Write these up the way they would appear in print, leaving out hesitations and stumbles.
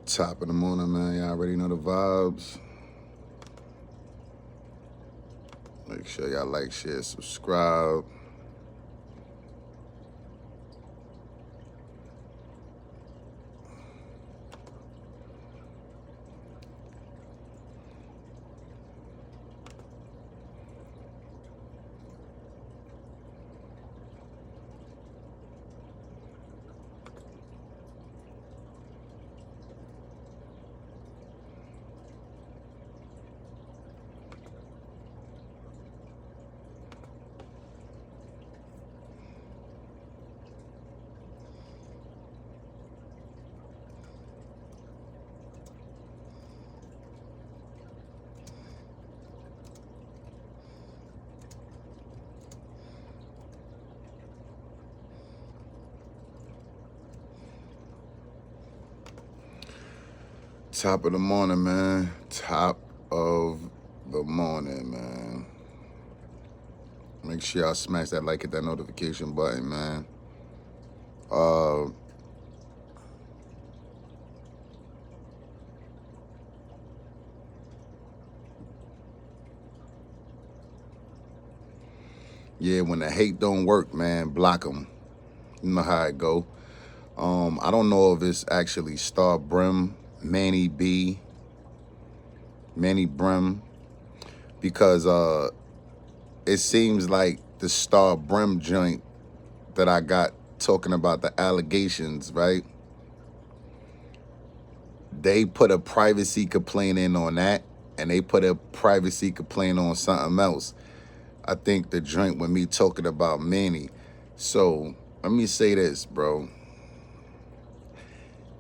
Top of the morning, man. Y'all already know the vibes. Make sure y'all like, share, subscribe. Top of the morning, man. Top of the morning, man. Make sure y'all smash that like, hit that notification button, man. Yeah, when the hate don't work, man, block them. You know how it go. I don't know if it's actually Starbrim, Manny B, Manny Brim, because it seems like the Starbrim joint that I got talking about the allegations, right? They put a privacy complaint in on that, and they put a privacy complaint on something else. I think the joint with me talking about Manny. So let me say this, bro.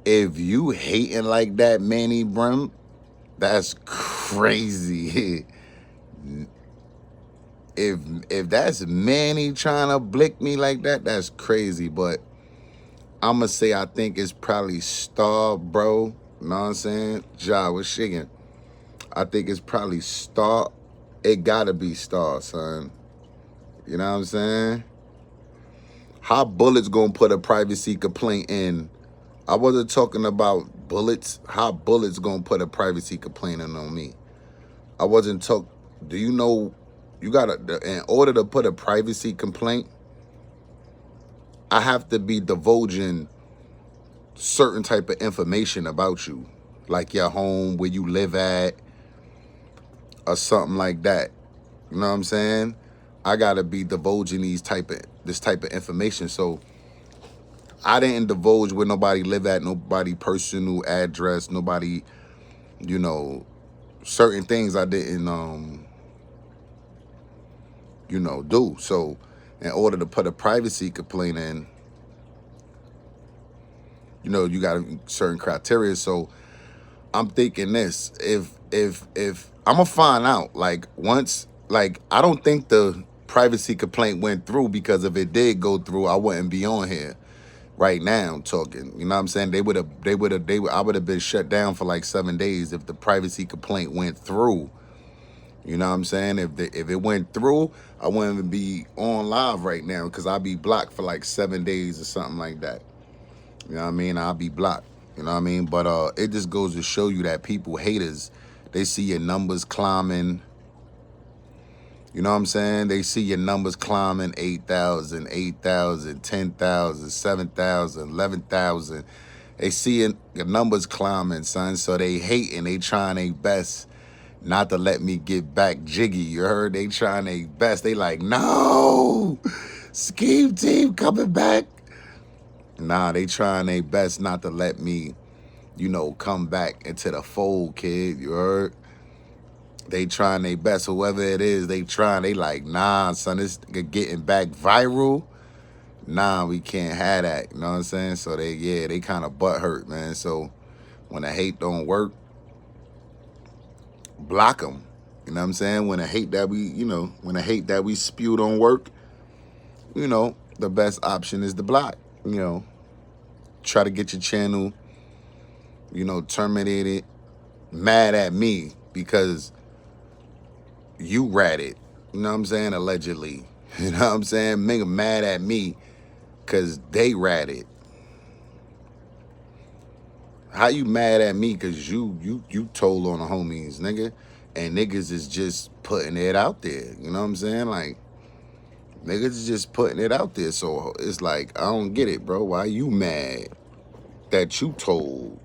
If you hating like that, Manny Brim, that's crazy. if that's Manny trying to blick me like that, that's crazy. But I'ma say I think it's probably Star, bro. You know what I'm saying? Ja was shaking. I think it's probably Star. It gotta be Star, son. You know what I'm saying? How Bullets gonna put a privacy complaint in? I wasn't talking about Bullets. How Bullets gonna put a privacy complaint in on me? I wasn't talk. Do you know? You gotta, in order to put a privacy complaint, I have to be divulging certain type of information about you, like your home, where you live at, or something like that. You know what I'm saying? I gotta be divulging this type of information. So I didn't divulge where nobody live at, nobody personal address, nobody, you know, certain things I didn't do. So in order to put a privacy complaint in, you got certain criteria. So I'm thinking this, if I'm gonna find out, like, once, like, I don't think the privacy complaint went through, because if it did go through, I wouldn't be on here right now talking. You know what I'm saying? I would have been shut down for like 7 days if the privacy complaint went through. You know what I'm saying? If it went through, I wouldn't even be on live right now, because I'd be blocked for like 7 days or something like that. You know what I mean? I'll be blocked. You know what I mean? But it just goes to show you that people, haters, they see your numbers climbing. You know what I'm saying? They see your numbers climbing, 8,000, 8,000, 10,000, 7,000, 11,000. They see your numbers climbing, son. So they hating. They trying their best not to let me get back jiggy. You heard? They trying their best. They like, no, Scheme Team coming back. Nah, they trying their best not to let me, come back into the fold, kid. You heard? They trying their best. Whoever it is, they trying. They like, nah, son, it's getting back viral. Nah, we can't have that. You know what I'm saying? So they kind of butthurt, man. So when the hate don't work, block them. You know what I'm saying? When the hate that we spew don't work, the best option is to block. Try to get your channel, terminated, mad at me because you ratted. You know what I'm saying? Allegedly. You know what I'm saying? Make them mad at me because they ratted. How you mad at me because you told on the homies, nigga? And niggas is just putting it out there. You know what I'm saying? Like, niggas is just putting it out there. So it's like, I don't get it, bro. Why you mad that you told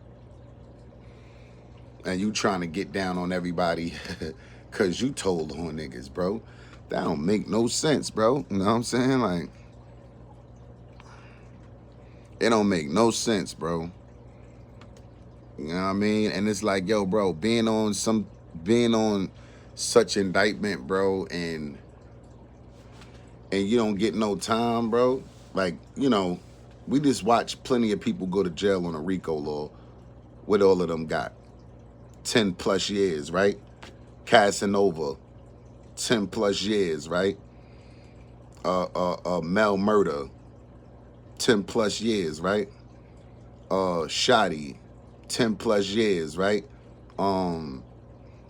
and you trying to get down on everybody because you told on niggas, bro? That don't make no sense, bro. You know what I'm saying? Like, it don't make no sense, bro. You know what I mean? And it's like, yo, bro, being on such indictment, bro, and you don't get no time, bro. Like, you know, we just watch plenty of people go to jail on a RICO law. What all of them got? 10 plus years, right? Casanova, 10 plus years, right? Mel Murder, 10 plus years, right? Shoddy, 10 plus years, right?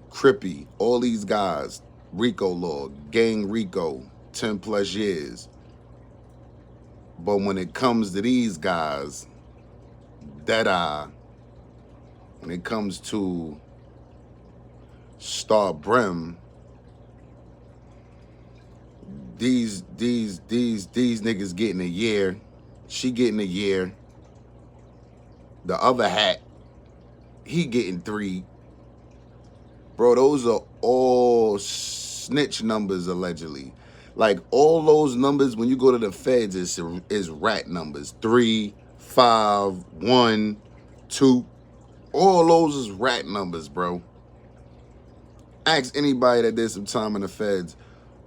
Crippy, all these guys, RICO law, gang RICO, 10 plus years. But when it comes to these guys, when it comes to Starbrim, these niggas getting a year. She getting a year. The other hat, he getting 3. Bro, those are all snitch numbers allegedly. Like, all those numbers when you go to the feds is rat numbers. 3, 5, 1, 2. All those is rat numbers, bro. Ask anybody that did some time in the feds.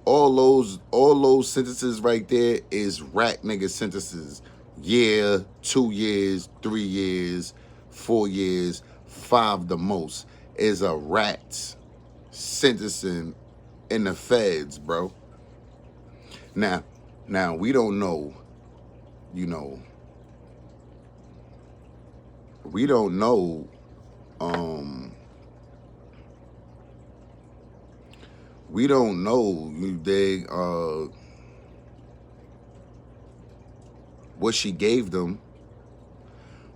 All those sentences right there is rat nigga sentences. Year, 2 years, 3 years, 4 years, 5 the most is a rat sentencing in the feds, bro. Now we don't know, you know, we don't know, we don't know, you dig, what she gave them,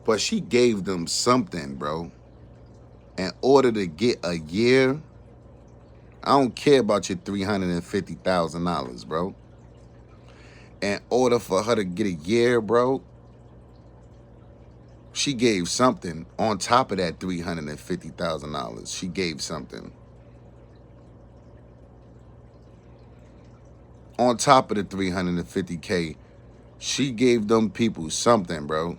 but she gave them something, bro. In order to get a year, I don't care about your $350,000, bro. In order for her to get a year, bro, she gave something on top of that $350,000. She gave something. On top of the 350K, she gave them people something, bro.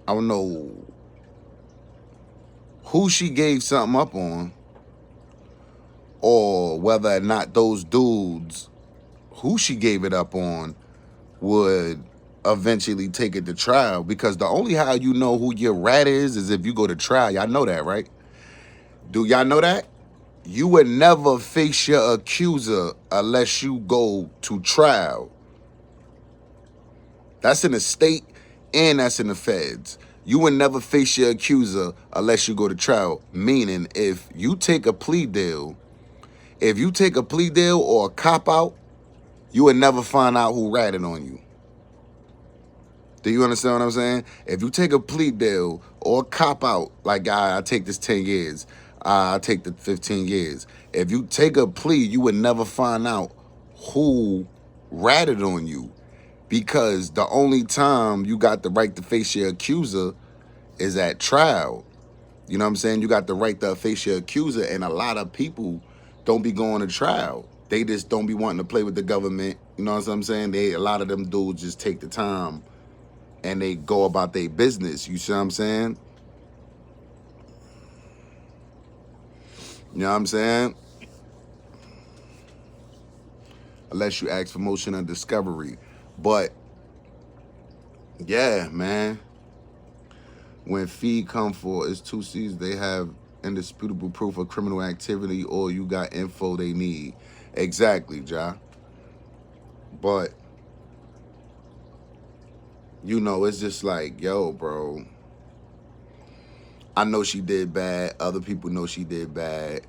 I don't know who she gave something up on, or whether or not those dudes who she gave it up on would eventually take it to trial. Because the only how you know who your rat is if you go to trial. Y'all know that, right? Do y'all know that? You would never face your accuser unless you go to trial. That's in the state and that's in the feds. You would never face your accuser unless you go to trial. Meaning, if you take a plea deal or a cop out, you would never find out who ratted on you. Do you understand what I'm saying? If you take a plea deal or a cop out, like I take this 10 years, I take the 15 years. If you take a plea, you would never find out who ratted on you, because the only time you got the right to face your accuser is at trial. You know what I'm saying? You got the right to face your accuser, and a lot of people don't be going to trial. They just don't be wanting to play with the government. You know what I'm saying? A lot of them dudes just take the time and they go about their business. You see what I'm saying? You know what I'm saying? Unless you ask for motion of discovery. But yeah, man. When fee come for it's 2 C's, they have indisputable proof of criminal activity, or you got info they need. Exactly, Ja. But you know, it's just like, yo, bro, I know she did bad. Other people know she did bad.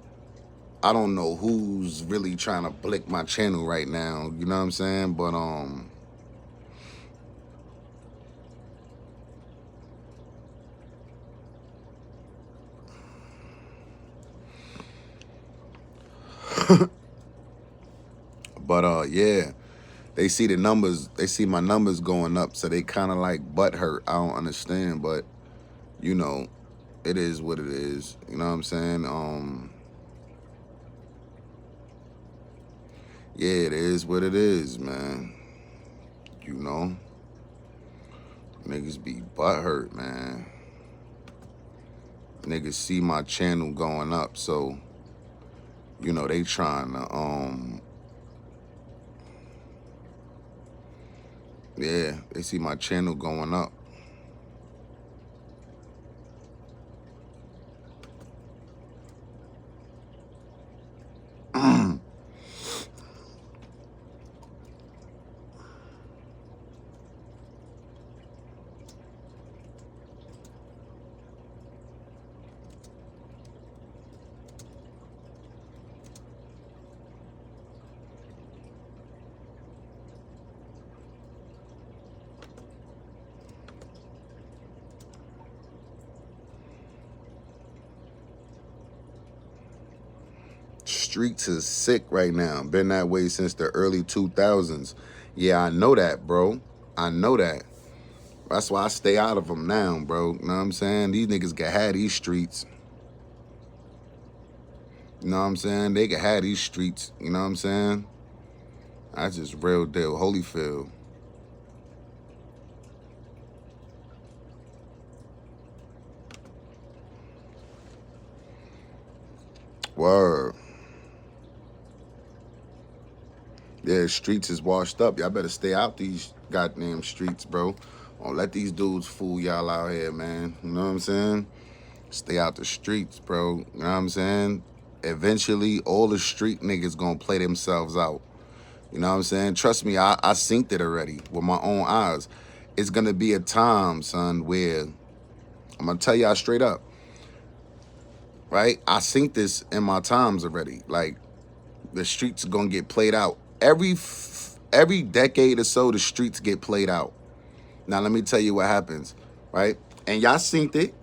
I don't know who's really trying to blick my channel right now. You know what I'm saying? But But yeah, they see the numbers, they see my numbers going up, so they kind of like butt hurt. I don't understand, but you know, it is what it is. You know what I'm saying? Yeah, it is what it is, man. You know, niggas be butt hurt, man. Niggas see my channel going up, so you know they trying to yeah, they see my channel going up. Streets is sick right now. Been that way since the early 2000s. Yeah, I know that, bro. I know that. That's why I stay out of them now, bro. You know what I'm saying? These niggas can have these streets. You know what I'm saying? They can have these streets. You know what I'm saying? That's just real deal. Holyfield. Word. Yeah, streets is washed up. Y'all better stay out these goddamn streets, bro. Don't let these dudes fool y'all out here, man. You know what I'm saying? Stay out the streets, bro. You know what I'm saying? Eventually, all the street niggas gonna play themselves out. You know what I'm saying? Trust me, I synced it already with my own eyes. It's gonna be a time, son, where I'm gonna tell y'all straight up, right? I synced this in my times already. Like, the streets are gonna get played out. Every decade or so, the streets get played out. Now let me tell you what happens, right? And y'all synced it.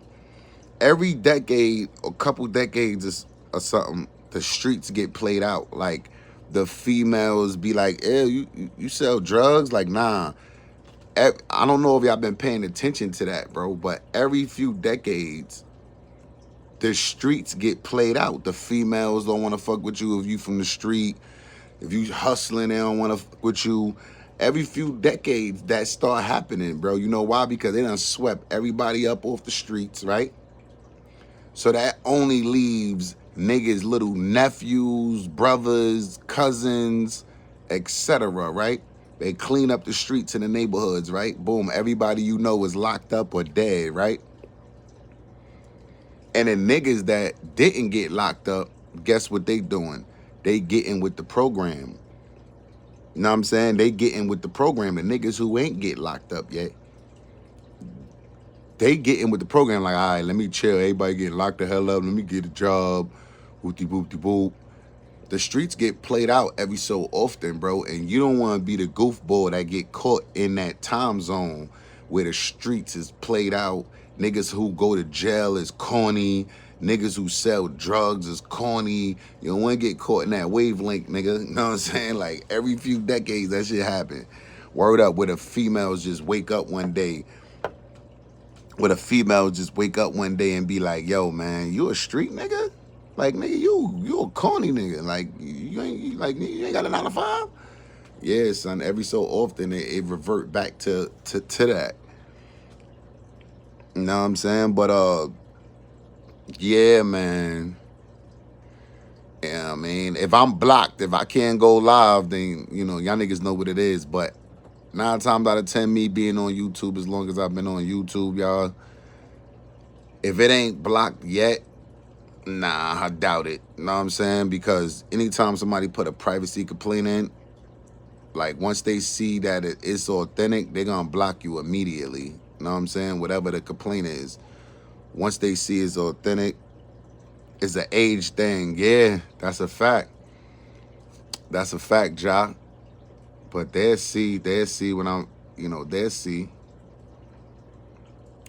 Every decade, a couple decades or something, the streets get played out. Like the females be like, "Ew, you sell drugs?" Like, nah. I don't know if y'all been paying attention to that, bro. But every few decades, the streets get played out. The females don't want to fuck with you if you from the street. If you hustling, they don't want to fuck with you. Every few decades, that start happening, bro. You know why? Because they done swept everybody up off the streets, right? So that only leaves niggas' little nephews, brothers, cousins, etc., right? They clean up the streets in the neighborhoods, right? Boom, everybody you know is locked up or dead, right? And the niggas that didn't get locked up, guess what they doing? They getting with the program. You know what I'm saying? They getting with the program. The niggas who ain't get locked up yet, they getting with the program like, all right, let me chill. Everybody getting locked the hell up. Let me get a job. Whoopty whoopty boop. The streets get played out every so often, bro. And you don't want to be the goofball that get caught in that time zone where the streets is played out. Niggas who go to jail is corny. Niggas who sell drugs is corny. You don't want to get caught in that wavelength, nigga. You know what I'm saying? Like every few decades, that shit happen. Word up, where the females just wake up one day. Where the females just wake up one day and be like, yo, man, you a street nigga? Like, nigga, you a corny nigga. Like, you ain't got a 9 to 5? Yeah, son. Every so often it revert back to that. You know what I'm saying? But yeah, man. Yeah, I mean, if I'm blocked, if I can't go live, then you know, y'all niggas know what it is. But 9 times out of 10, me being on YouTube as long as I've been on YouTube, y'all, if it ain't blocked yet, nah, I doubt it. You know what I'm saying? Because anytime somebody put a privacy complaint in, like once they see that it's authentic, they're gonna block you immediately. You know what I'm saying? Whatever the complaint is. Once they see it's authentic, it's an age thing. Yeah, that's a fact. That's a fact, Ja. But they'll see when I'm, they'll see.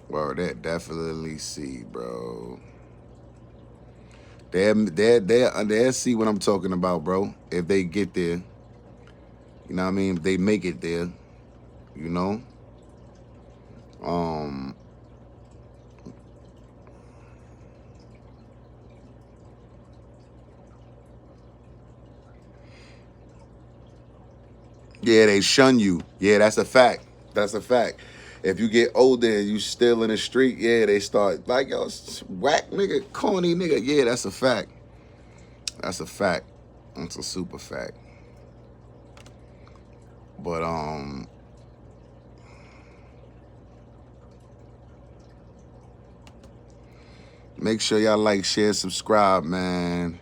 Well, they definitely see, bro. They'll see what I'm talking about, bro. If they get there, you know what I mean. If they make it there, you know. Um, yeah, they shun you. Yeah, that's a fact. That's a fact. If you get older and you still in the street, yeah, they start like, yo, whack nigga, corny nigga. Yeah, that's a fact. That's a fact. That's a super fact. But make sure y'all like, share, subscribe, man.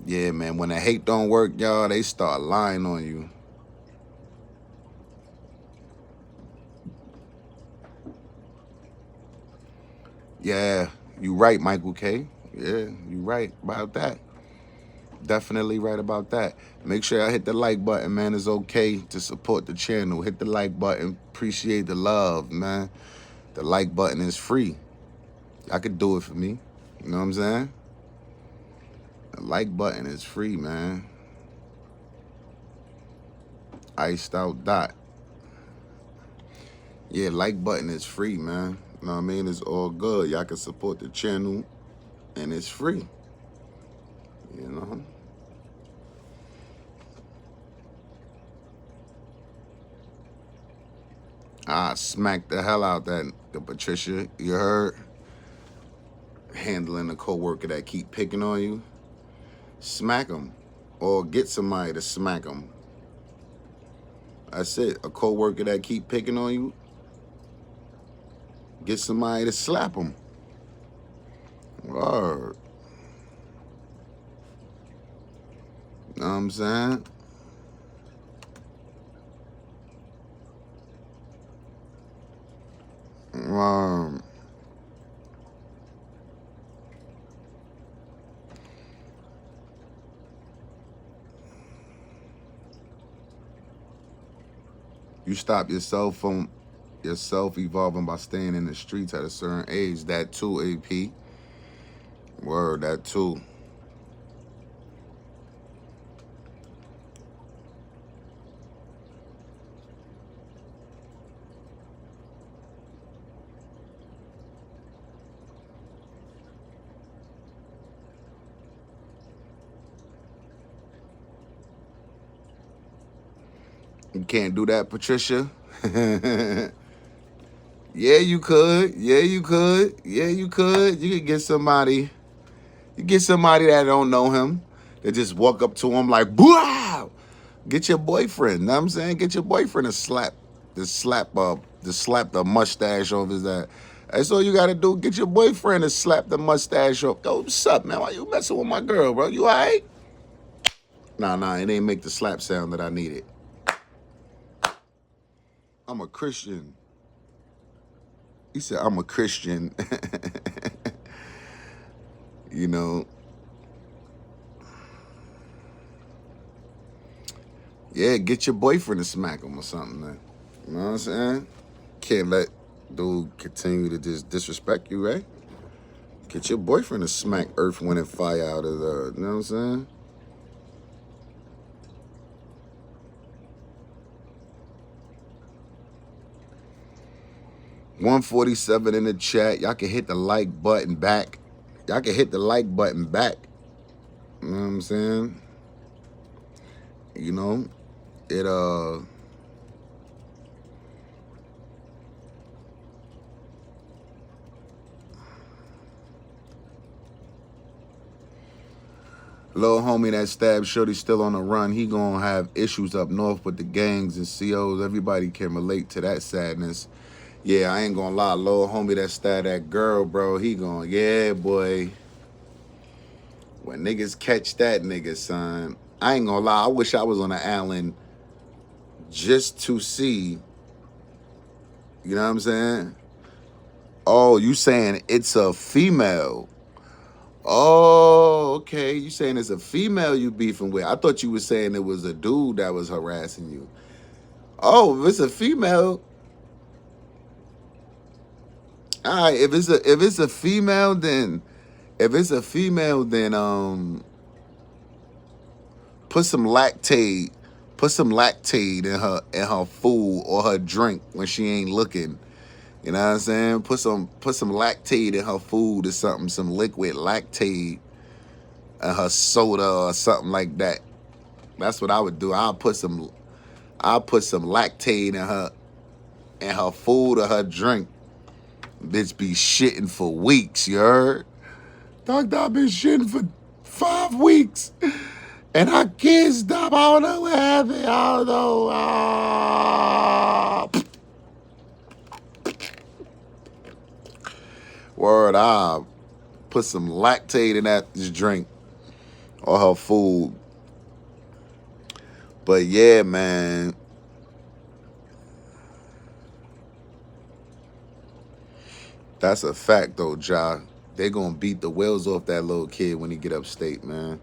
Yeah, man. When the hate don't work, y'all, they start lying on you. Yeah, you right, Michael K. Yeah, you right about that. Definitely right about that. Make sure y'all hit the like button, man. It's okay to support the channel. Hit the like button. Appreciate the love, man. The like button is free. I could do it for me. You know what I'm saying? The like button is free, man. Iced out dot. Yeah, like button is free, man. You know what I mean? It's all good. Y'all can support the channel and it's free. You know? I smacked the hell out that the Patricia. You heard? Handling a coworker that keep picking on you. Smack them. Or get somebody to smack them. That's it. A coworker that keep picking on you, get somebody to slap them. Word. Know what I'm saying? Um, you stop yourself from yourself evolving by staying in the streets at a certain age. That too, AP. Word, that too. You can't do that, Patricia. Yeah, you could. Yeah, you could. Yeah, you could. You could get somebody. You get somebody that don't know him. They just walk up to him like, wow. Get your boyfriend. Know what I'm saying? Get your boyfriend to slap the mustache off his ass. That's all you gotta do. Get your boyfriend to slap the mustache off. Yo, what's up, man? Why you messing with my girl, bro? You alright? Nah, it ain't make the slap sound that I needed. I'm a Christian. He said, I'm a Christian. You know. Yeah, get your boyfriend to smack him or something, man. You know what I'm saying? Can't let dude continue to just disrespect you, right? Get your boyfriend to smack Earth, Wind, and Fire out of the, you know what I'm saying? 147 in the chat. Y'all can hit the like button back. Y'all can hit the like button back. You know what I'm saying? You know, it little homie that stabbed Shorty still on the run. He gonna have issues up north with the gangs and COs. Everybody can relate to that sadness. Yeah, I ain't gonna lie. Little homie that stabbed that girl, bro, he going, yeah, boy. When niggas catch that nigga, son, I ain't gonna lie. I wish I was on the island just to see, you know what I'm saying? Oh, you saying it's a female. Oh, okay. You saying it's a female you beefing with. I thought you were saying it was a dude that was harassing you. Oh, if it's a female, all right. If it's a female, then If it's a female, then put some lactate, put some lactate in her food or her drink when she ain't looking. You know what I'm saying? Put some lactate in her food or something, some liquid lactate in her soda or something like that. That's what I would do. I'll put some lactate in her food or her drink. Bitch be shitting for weeks, you heard? Doctor, I've been shitting for 5 weeks. And I can't stop. I don't know what happened. I don't know. Word, I put some lactate in that drink or her food. But yeah, man. That's a fact, though, Ja. They gonna beat the wheels off that little kid when he get upstate, man.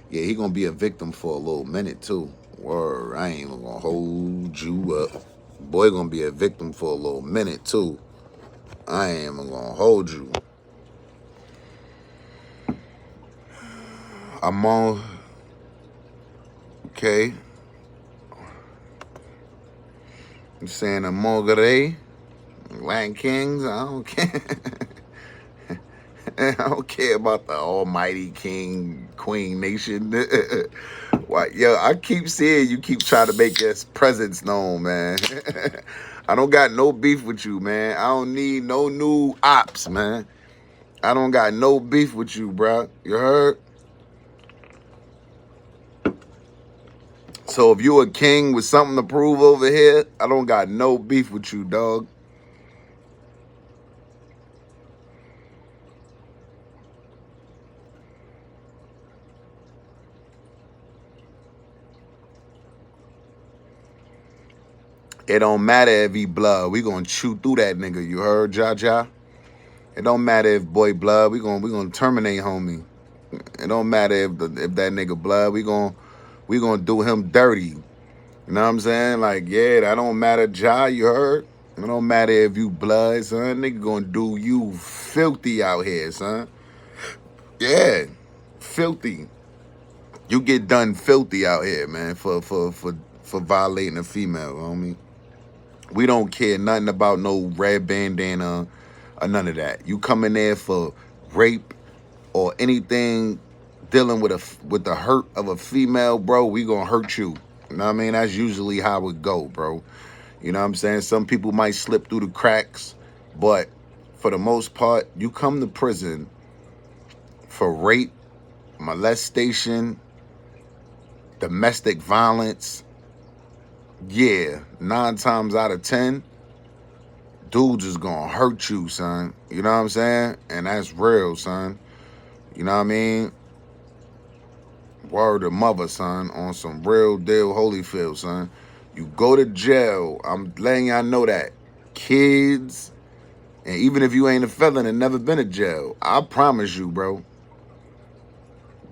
Yeah, he gonna be a victim for a little minute, too. Word, I ain't even gonna hold you up. Boy gonna be a victim for a little minute, too. I ain't even gonna hold you. I'm on. Okay. You saying Amogare? Latin Kings? I don't care. I don't care about the almighty king, queen nation. Why, yo, I keep seeing you keep trying to make your presence known, man. I don't got no beef with you, man. I don't need no new ops, man. I don't got no beef with you, bro. You heard? So if you a king with something to prove over here, I don't got no beef with you, dog. It don't matter if he blood. We gonna chew through that nigga. You heard, Ja Ja? It don't matter if boy blood. We gonna terminate, homie. It don't matter if that nigga blood. We gonna do him dirty. You know what I'm saying? Like, yeah, that don't matter, Ja. You heard? It don't matter if you blood, son. Nigga gonna do you filthy out here, son. Yeah, filthy. You get done filthy out here, man, for violating a female, homie. We don't care nothing about no red bandana or none of that. You come in there for rape or anything dealing with the hurt of a female, bro, we gonna hurt you. You know what I mean? That's usually how it go, bro. You know what I'm saying? Some people might slip through the cracks, but for the most part, you come to prison for rape, molestation, domestic violence. Yeah, 9 times out of 10, dudes is gonna hurt you, son. You know what I'm saying? And that's real, son. You know what I mean? Word of mother, son, on some real deal Holyfield, son. You go to jail. I'm letting y'all know that. Kids, and even if you ain't a felon and never been to jail, I promise you, bro,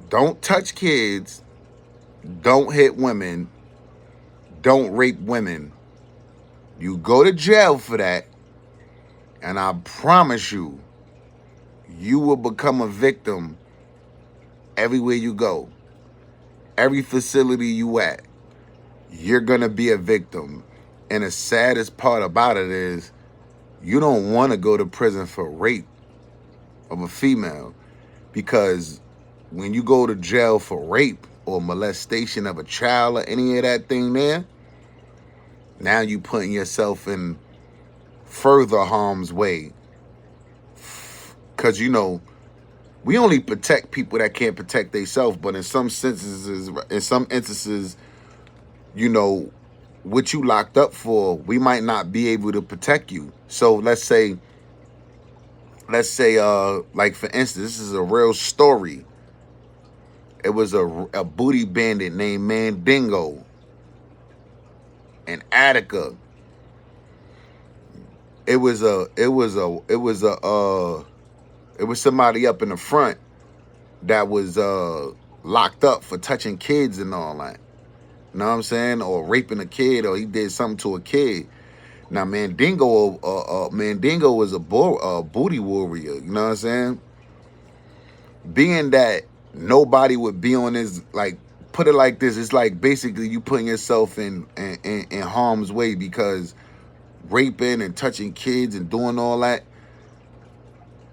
don't touch kids, don't hit women, don't rape women. You go to jail for that, and I promise you, you will become a victim everywhere you go. Every facility you at, you're gonna be a victim. And the saddest part about it is you don't want to go to prison for rape of a female, because when you go to jail for rape or molestation of a child or any of that thing there, now you putting yourself in further harm's way. Because, you know, we only protect people that can't protect themselves, but in some instances, you know, what you locked up for, we might not be able to protect you. So let's say, like for instance, this is a real story. It was a booty bandit named Mandingo in Attica. It was somebody up in the front that was locked up for touching kids and all that. You know what I'm saying? Or raping a kid, or he did something to a kid. Now Mandingo was a booty warrior. You know what I'm saying? being that nobody would be on this, like, put it like this, it's like basically you putting yourself in harm's way, because raping and touching kids and doing all that,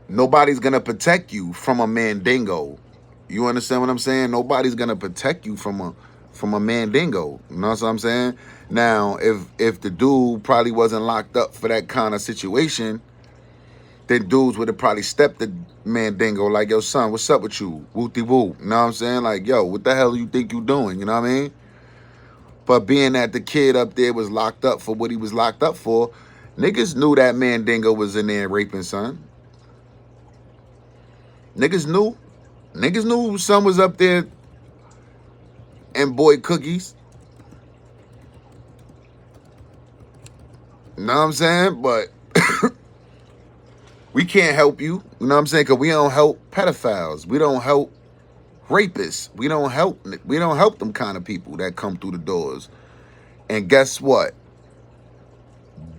nobody's gonna protect you from a mandingo. You understand what I'm saying? Nobody's gonna protect you from a mandingo. You know what I'm saying? Now, if the dude probably wasn't locked up for that kind of situation, then dudes would have probably stepped the mandingo like, yo, son, what's up with you? Wooty woo. You know what I'm saying? Like, yo, what the hell you think you doing? You know what I mean? But being that the kid up there was locked up for what he was locked up for, niggas knew that mandingo was in there raping, son. Niggas knew. Niggas knew son was up there and boy cookies. You know what I'm saying? But we can't help you. You know what I'm saying? Because we don't help pedophiles. We don't help rapists. We don't help them kind of people that come through the doors. And guess what?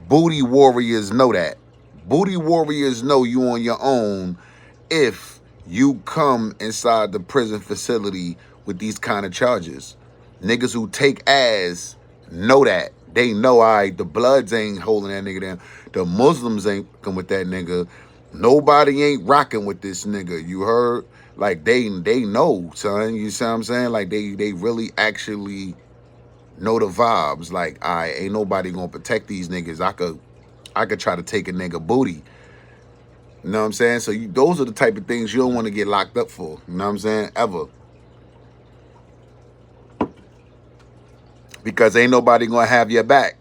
Booty warriors know that. Booty warriors know you on your own if you come inside the prison facility with these kind of charges. Niggas who take ass know that. They know, all right, the Bloods ain't holding that nigga down. The Muslims ain't fucking with that nigga. Nobody ain't rocking with this nigga. You heard? Like, they know, son. You see what I'm saying? Like, they really actually know the vibes. Like, all right, ain't nobody gonna protect these niggas. I could try to take a nigga booty. You know what I'm saying? So those are the type of things you don't want to get locked up for. You know what I'm saying? Ever. Because ain't nobody gonna have your back.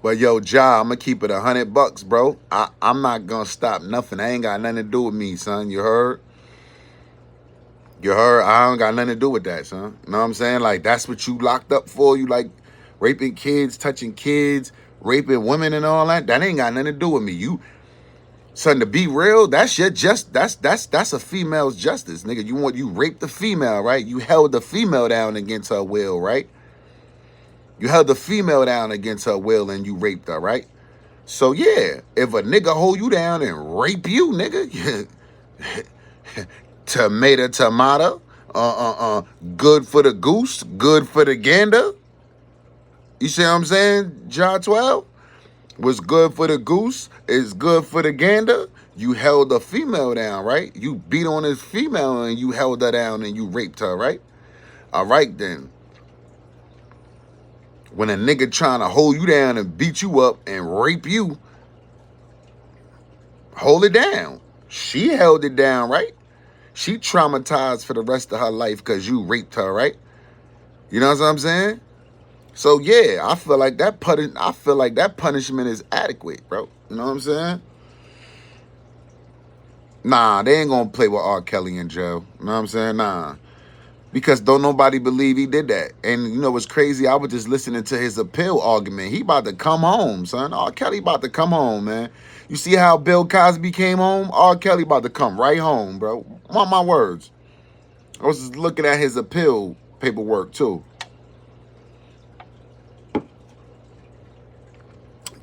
But yo, Ja, I'm gonna keep it $100, bro. I'm not gonna stop nothing. I ain't got nothing to do with me, son. You heard? You heard? I don't got nothing to do with that, son. You know what I'm saying? Like, that's what you locked up for. You like raping kids, touching kids, raping women and all that. That ain't got nothing to do with me. You, son, to be real, that's a female's justice, nigga. You raped the female, right? You held the female down against her will, right? You held the female down against her will and you raped her, right? So yeah, if a nigga hold you down and rape you, nigga, tomato, good for the goose, good for the gander. You see what I'm saying, John 12? What's good for the goose is good for the gander. You held a female down, right? You beat on this female and you held her down and you raped her, right? All right then. When a nigga trying to hold you down and beat you up and rape you, hold it down. She held it down, right? She traumatized for the rest of her life because you raped her, right? You know what I'm saying? So yeah, I feel like that punishment is adequate, bro. You know what I'm saying? Nah, they ain't gonna play with R. Kelly in jail. You know what I'm saying? Nah. Because don't nobody believe he did that. And you know what's crazy? I was just listening to his appeal argument. He about to come home, son. R. Kelly about to come home, man. You see how Bill Cosby came home? R. Kelly about to come right home, bro. Mark my words. I was just looking at his appeal paperwork, too.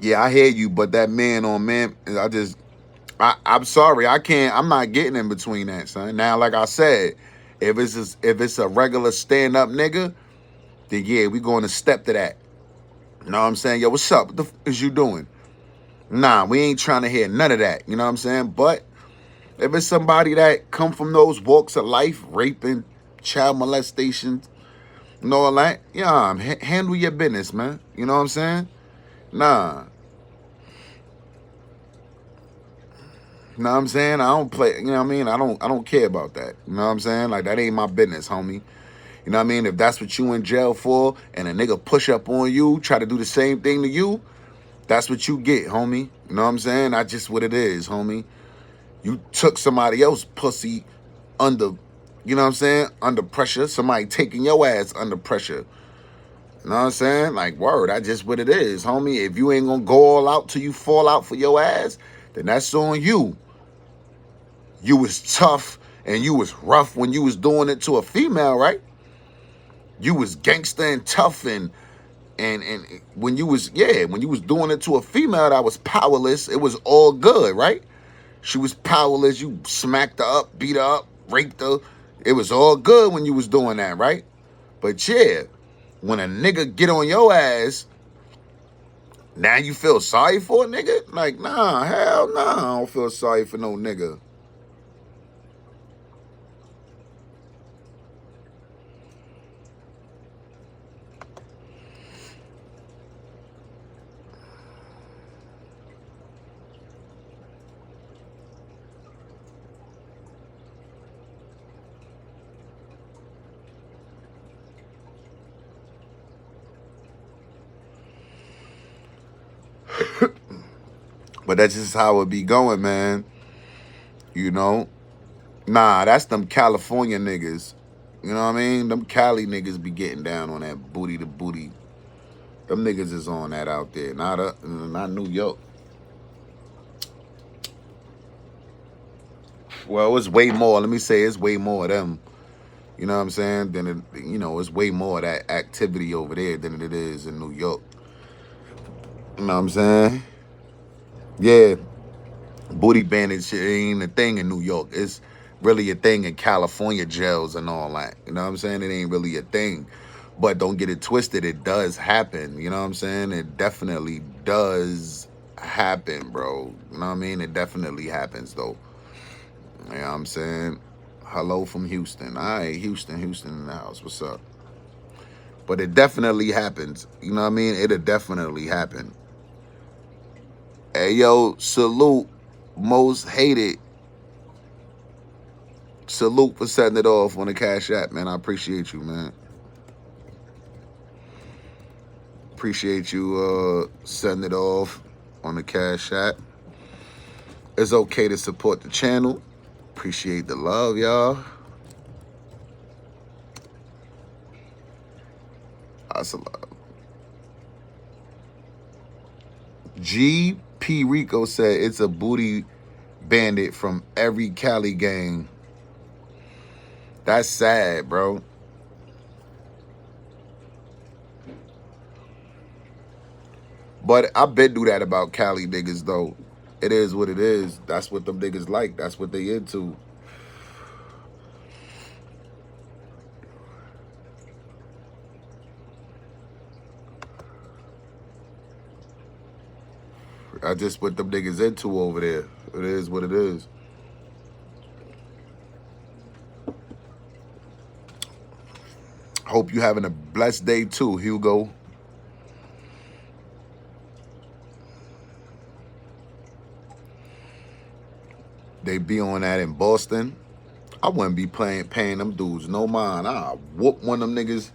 Yeah, I hear you, but that man on man, I'm sorry, I'm not getting in between that, son. Now, like I said, if it's a regular stand-up nigga, then yeah, we going to step to that. You know what I'm saying? Yo, what's up? What the f is you doing? Nah, we ain't trying to hear none of that. You know what I'm saying? But if it's somebody that come from those walks of life, raping, child molestation, and all that, yeah, handle your business, man. You know what I'm saying? Nah. You know what I'm saying? I don't play, you know what I mean? I don't care about that. You know what I'm saying? Like, that ain't my business, homie. You know what I mean? If that's what you in jail for and a nigga push up on you, try to do the same thing to you, that's what you get, homie. You know what I'm saying? That's just what it is, homie. You took somebody else's pussy under, you know what I'm saying? Under pressure. Somebody taking your ass under pressure. You know what I'm saying? Like, word, that's just what it is, homie. If you ain't gonna go all out till you fall out for your ass, then that's on you. You was tough and you was rough when you was doing it to a female, right? You was gangster and tough and when you was doing it to a female that was powerless, it was all good, right? She was powerless. You smacked her up, beat her up, raped her. It was all good when you was doing that, right? But yeah, when a nigga get on your ass, now you feel sorry for a nigga? Like, nah, hell nah, I don't feel sorry for no nigga. But that's just how it be going, man. You know? Nah, that's them California niggas. You know what I mean? Them Cali niggas be getting down on that booty to booty. Them niggas is on that out there, not New York. Well, it's way more. Let me say it's way more of them. You know what I'm saying? It's way more of that activity over there than it is in New York. You know what I'm saying? Yeah, booty bandit shit ain't a thing in New York. It's really a thing in California jails and all that. You know what I'm saying? It ain't really a thing. But don't get it twisted. It does happen. You know what I'm saying? It definitely does happen, bro. You know what I mean? It definitely happens, though. You know what I'm saying? Hello from Houston. All right, Houston in the house. What's up? But it definitely happens. You know what I mean? It'll definitely happen. Hey, yo, salute. Most hated. Salute for setting it off on the Cash App, man. I appreciate you, man. Appreciate you setting it off on the Cash App. It's okay to support the channel. Appreciate the love, y'all. That's a love. GP Rico said it's a booty bandit from every Cali gang. That's sad, bro. But I been do that about Cali niggas, though. It is what it is. That's what them niggas like. That's what they into. I just what them niggas into over there. It is what it is. Hope you having a blessed day too, Hugo. They be on that in Boston. I wouldn't be paying them dudes no mind. I'll whoop one of them niggas.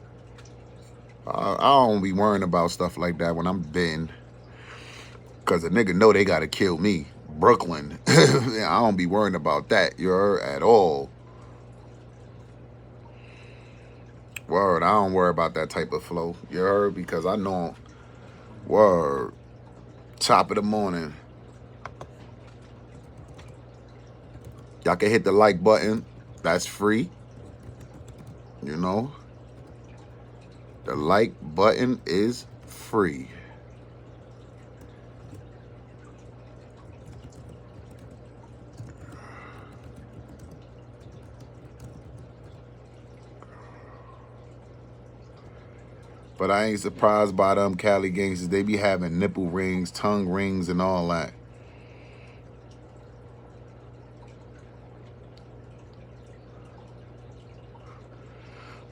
I don't be worrying about stuff like that when I'm bitten. Because a nigga know they got to kill me. Brooklyn. I don't be worrying about that, you heard, at all. Word, I don't worry about that type of flow, you heard, because I know, word, top of the morning. Y'all can hit the like button. That's free. You know? The like button is free. But I ain't surprised by them Cali gangsters. They be having nipple rings, tongue rings, and all that.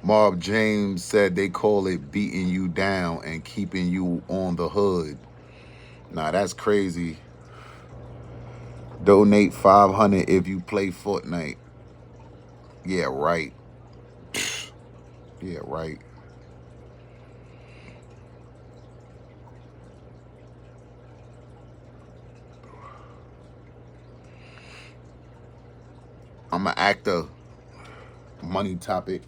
Marv James said they call it beating you down and keeping you on the hood. Nah, that's crazy. Donate $500 if you play Fortnite. Yeah, right. Yeah, right. I'm an actor. Money topic.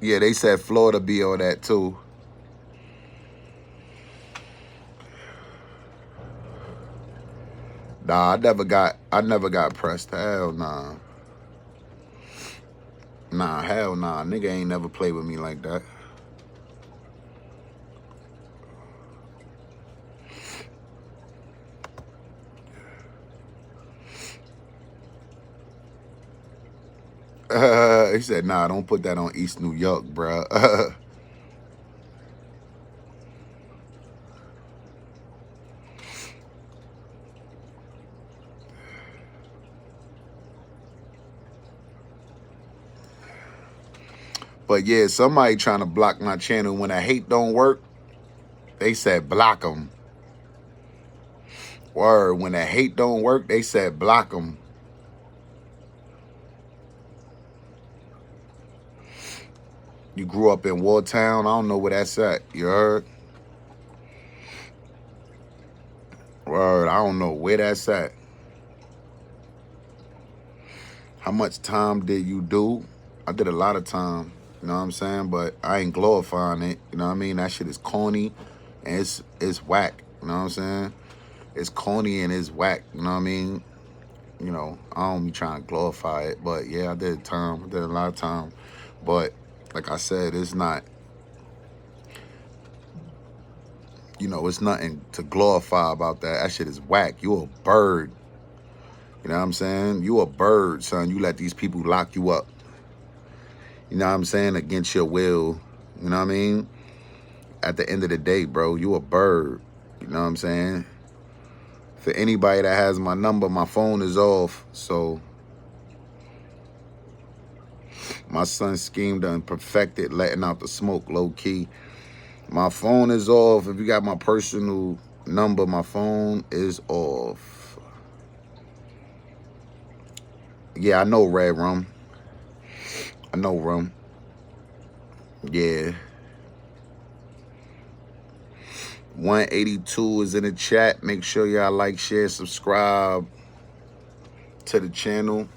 Yeah, they said Florida be on that too. Nah, I never got pressed. Hell nah. Nah, hell nah. Nigga ain't never played with me like that. He said, nah, don't put that on East New York, bruh. But yeah, somebody trying to block my channel. When a hate don't work, they said block them. Word, when a hate don't work, they said block them. You grew up in Wartown. I don't know where that's at. You heard? Word, I don't know where that's at. How much time did you do? I did a lot of time. You know what I'm saying? But I ain't glorifying it. You know what I mean? That shit is corny and it's whack. You know what I'm saying? It's corny and it's whack. You know what I mean? You know, I don't be trying to glorify it. But yeah, I did time. I did a lot of time. But like I said, it's not, you know, it's nothing to glorify about that. That shit is whack. You a bird. You know what I'm saying? You a bird, son. You let these people lock you up. You know what I'm saying? Against your will. You know what I mean? At the end of the day, bro, you a bird. You know what I'm saying? For anybody that has my number, my phone is off. So my son schemed and perfected letting out the smoke low key. My phone is off. If you got my personal number, my phone is off. Yeah, I know Red Rum. I know Rum. Yeah. 182 is in the chat. Make sure y'all like, share, subscribe to the channel.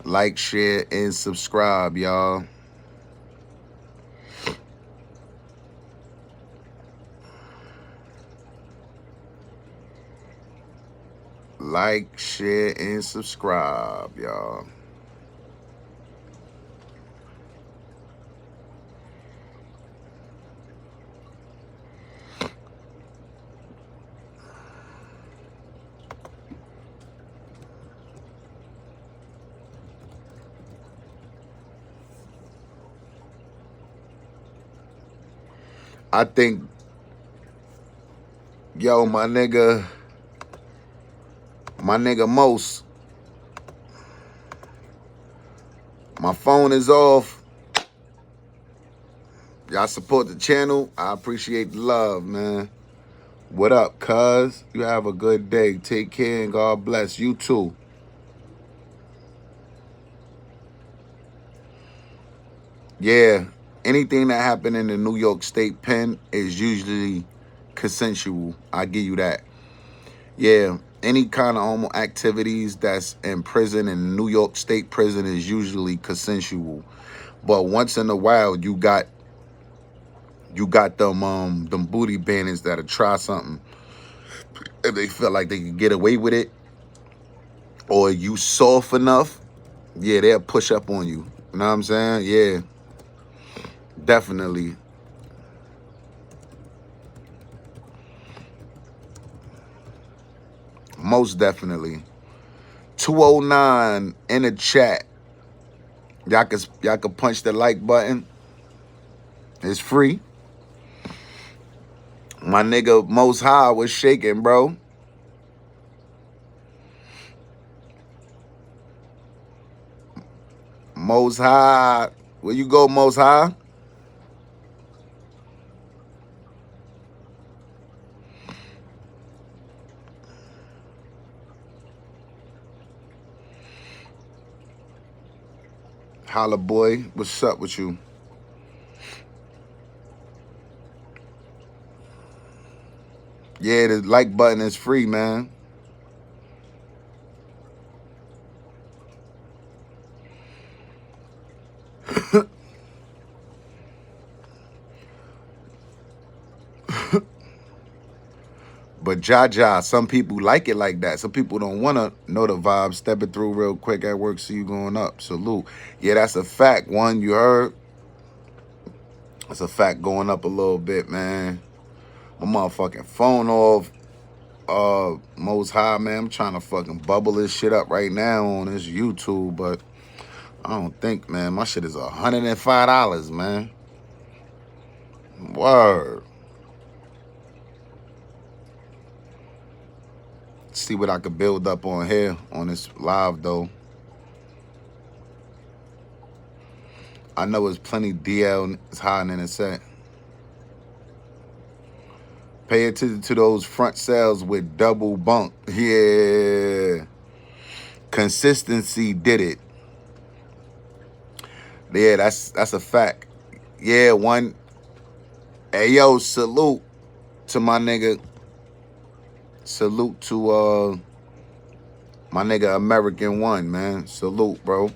Like, share, and subscribe, y'all. Like, share, and subscribe, y'all. I think, yo, my nigga Most, my phone is off. Y'all support the channel. I appreciate the love, man. What up, cuz? You have a good day. Take care and God bless. You too. Yeah, anything that happened in the New York State pen is usually consensual. I give you that. Yeah, any kind of homo activities that's in prison, in New York State prison, is usually consensual. But once in a while, you got them booty bandits that'll try something if they feel like they can get away with it, or you soft enough. Yeah, they'll push up on you. You know what I'm saying? Yeah, definitely. Most definitely. 209 in the chat. Y'all can punch the like button. It's free. My nigga Most High was shaking, bro. Most High. Where you go, Most High? Holla, boy. What's up with you? Yeah, the like button is free, man. But But Jaja, some people like it like that. Some people don't want to know the vibe. Stepping through real quick at work, see you going up. Salute. Yeah, that's a fact. One, you heard? That's a fact, going up a little bit, man. My motherfucking phone off. Most high, man. I'm trying to fucking bubble this shit up right now on this YouTube, but I don't think, man. My shit is $105, man. Word. See what I could build up on here on this live, though. I know it's plenty DL is hiding in the set. Pay attention to those front cells with double bunk. Yeah. Consistency did it. Yeah, that's a fact. Yeah, one. Hey, yo, salute to my nigga. Salute to my nigga American One, man. Salute, bro.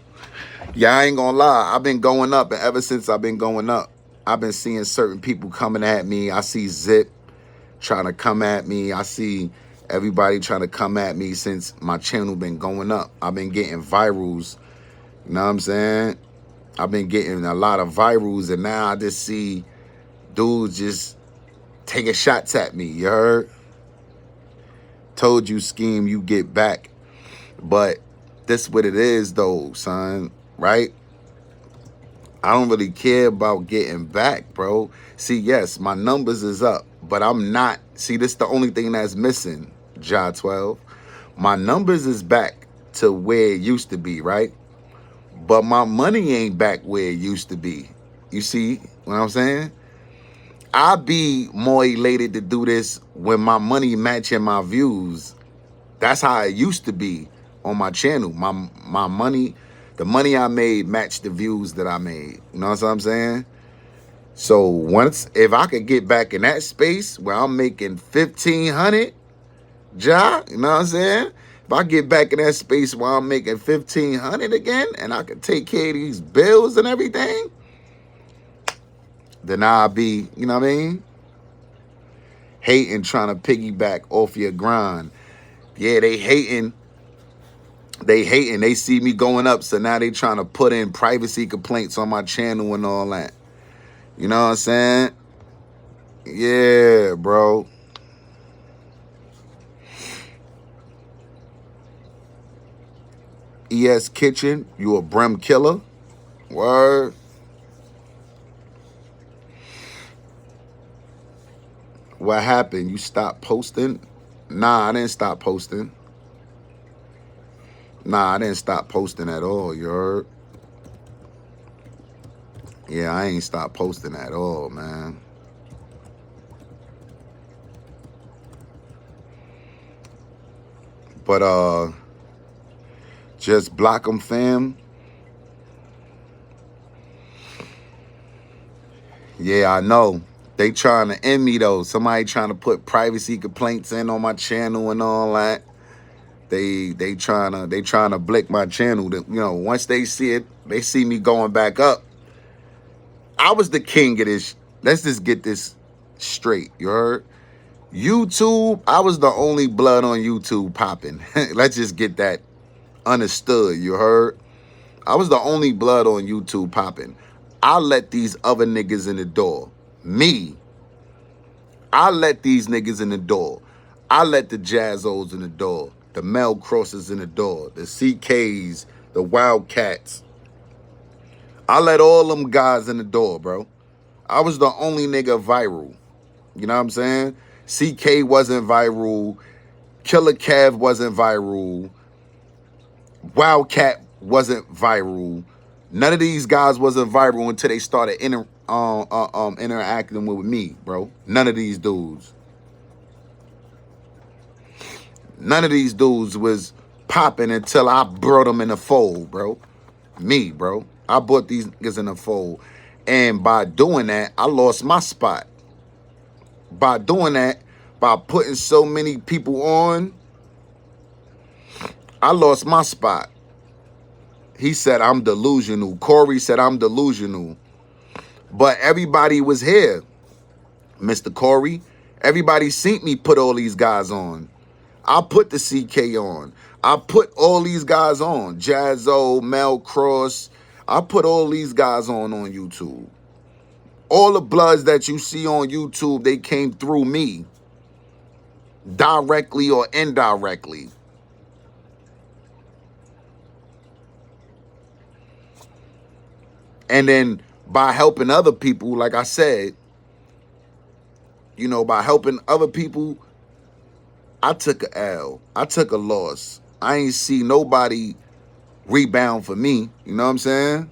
Yeah, I ain't gonna lie. I've been going up, and ever since I've been going up, I've been seeing certain people coming at me. I see Zip trying to come at me. I see everybody trying to come at me since my channel been going up. I've been getting virals. You know what I'm saying? I've been getting a lot of virals, and now I just see dudes just taking shots at me. You heard? Told you, scheme, you get back. But this what it is, though, son. Right? I don't really care about getting back, bro. See, yes, my numbers is up, but I'm not. See, this the only thing that's missing, Ja 12. My numbers is back to where it used to be, right? But my money ain't back where it used to be. You see what I'm saying? I be more elated to do this when my money matching my views. That's how it used to be on my channel. My money, the money I made matched the views that I made. You know what I'm saying? So if I could get back in that space where I'm making 1,500, Ja, you know what I'm saying? If I get back in that space where I'm making 1,500 again, and I can take care of these bills and everything, then I'll be, you know what I mean? Hating, trying to piggyback off your grind. Yeah, they hating. They see me going up, so now they trying to put in privacy complaints on my channel and all that. You know what I'm saying? Yeah, bro. ES Kitchen, you a Brim killer? Word. What happened? You stopped posting? Nah, I didn't stop posting. Nah, I didn't stop posting at all, you heard? Yeah, I ain't stopped posting at all, man. But, just Blockem, fam. Yeah, I know. They trying to end me, though. Somebody trying to put privacy complaints in on my channel and all that. They trying to blick my channel. You know, once they see it, they see me going back up. I was the king of this. Let's just get this straight. You heard? YouTube, I was the only blood on YouTube popping. Let's just get that understood. You heard? I was the only blood on YouTube popping. I let these other niggas in the door. Me. I let these niggas in the door. I let the Jazzos in the door. The Mel Crosses in the door. The CKs. The Wildcats. I let all them guys in the door, bro. I was the only nigga viral. You know what I'm saying? CK wasn't viral. Killer Kev wasn't viral. Wildcat wasn't viral. None of these guys wasn't viral until they started interacting with me, bro. None of these dudes. None of these dudes was popping until I brought them in the fold, bro. Me, bro. I brought these niggas in the fold. And by doing that, I lost my spot. By doing that, by putting so many people on, I lost my spot. He said I'm delusional. Corey said I'm delusional. But everybody was here. Mr. Corey, Everybody seen me put all these guys on. I put the CK on. I put all these guys on. Jazzo, Mel Cross. I put all these guys on YouTube. All the Bloods that you see on YouTube, they came through me. Directly or indirectly. And then by helping other people, like I said, you know, by helping other people, I took a L. I took a loss. I ain't see nobody rebound for me. You know what I'm saying?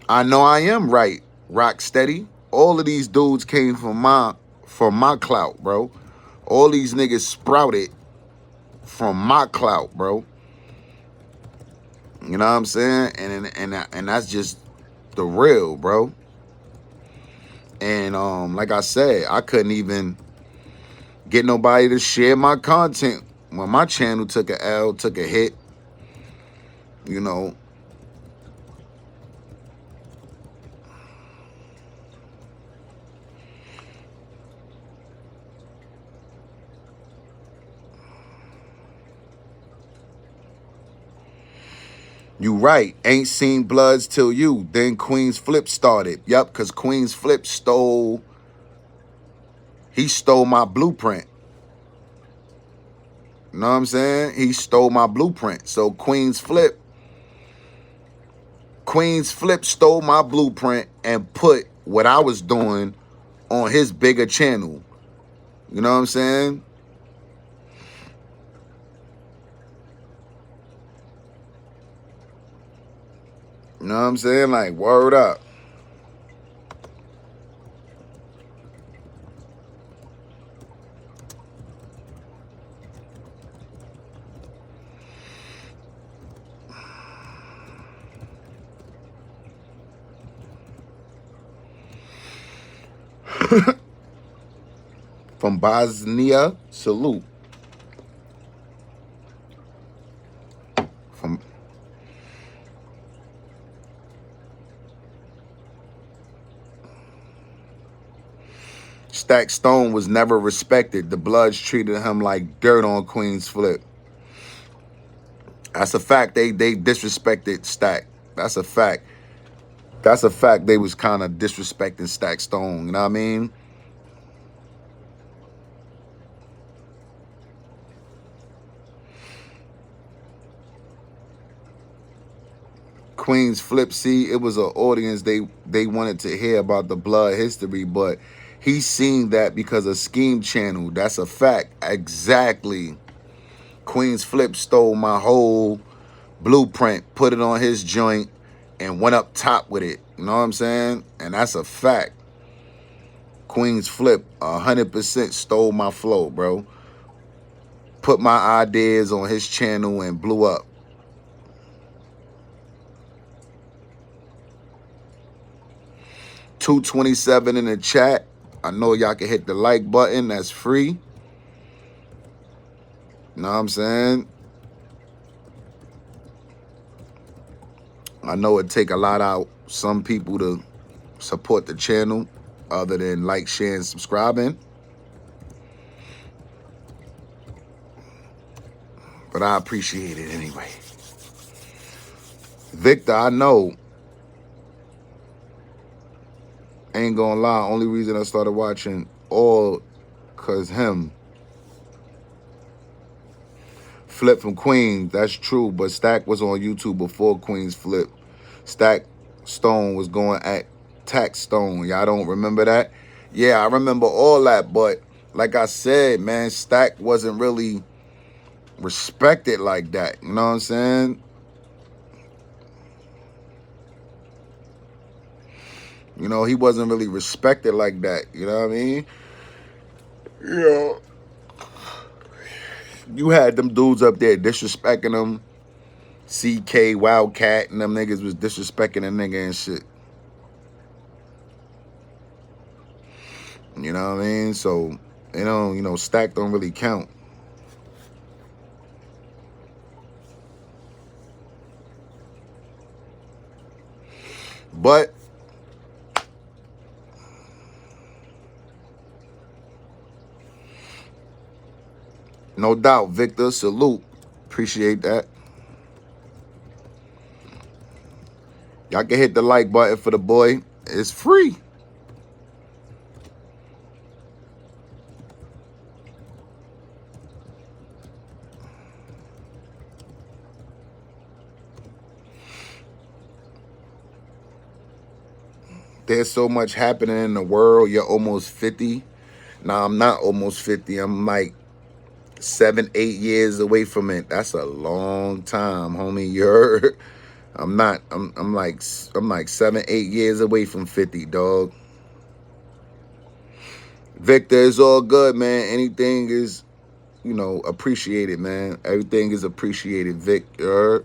I know I am right, Rock Steady. All of these dudes came from my clout, bro. All these niggas sprouted from my clout, bro. You know what I'm saying? And that's just the real, bro. And like I said, I couldn't even get nobody to share my content when my channel took a L, took a hit. You know, you right. Ain't seen Bloods till you. Then Queen's Flip started. Yup, because Queen's Flip stole my blueprint. You know what I'm saying? He stole my blueprint. So Queen's Flip stole my blueprint and put what I was doing on his bigger channel. You know what I'm saying? You know what I'm saying? Like, word up. From Bosnia, salute. From Stack Stone was never respected. The Bloods treated him like dirt on Queen's Flip. That's a fact. They disrespected Stack. That's a fact. That's a fact. They was kind of disrespecting Stack Stone. You know what I mean? Queen's Flip, see, it was an audience. They wanted to hear about the Blood history, but he seen that because of Scheme Channel. That's a fact. Exactly. Queen's Flip stole my whole blueprint, put it on his joint, and went up top with it. You know what I'm saying? And that's a fact. Queen's Flip 100% stole my flow, bro. Put my ideas on his channel and blew up. $227 in the chat. I know y'all can hit the like button. That's free. You know what I'm saying? I know it take a lot out some people to support the channel other than like, share, and subscribing. But I appreciate it anyway. Victor, I know. Ain't gonna lie, only reason I started watching all cause him. Flip from Queens, that's true, but Stack was on YouTube before Queens Flip. Stack Stone was going at Tax Stone. Y'all don't remember that? Yeah, I remember all that, but like I said, man, Stack wasn't really respected like that. You know what I'm saying? You know, he wasn't really respected like that. You know what I mean? You know, you had them dudes up there disrespecting him. CK, Wildcat, and them niggas was disrespecting a nigga and shit. You know what I mean? So, you know, Stack don't really count. But no doubt, Victor, salute. Appreciate that. Y'all can hit the like button for the boy. It's free. There's so much happening in the world. You're almost 50. Nah, I'm not almost 50. I'm like 7, 8 years away from it. That's a long time, homie. You're I'm not. I'm like 7, 8 years away from 50, dog. Victor, it's all good, man. Anything is, appreciated, man. Everything is appreciated, Victor.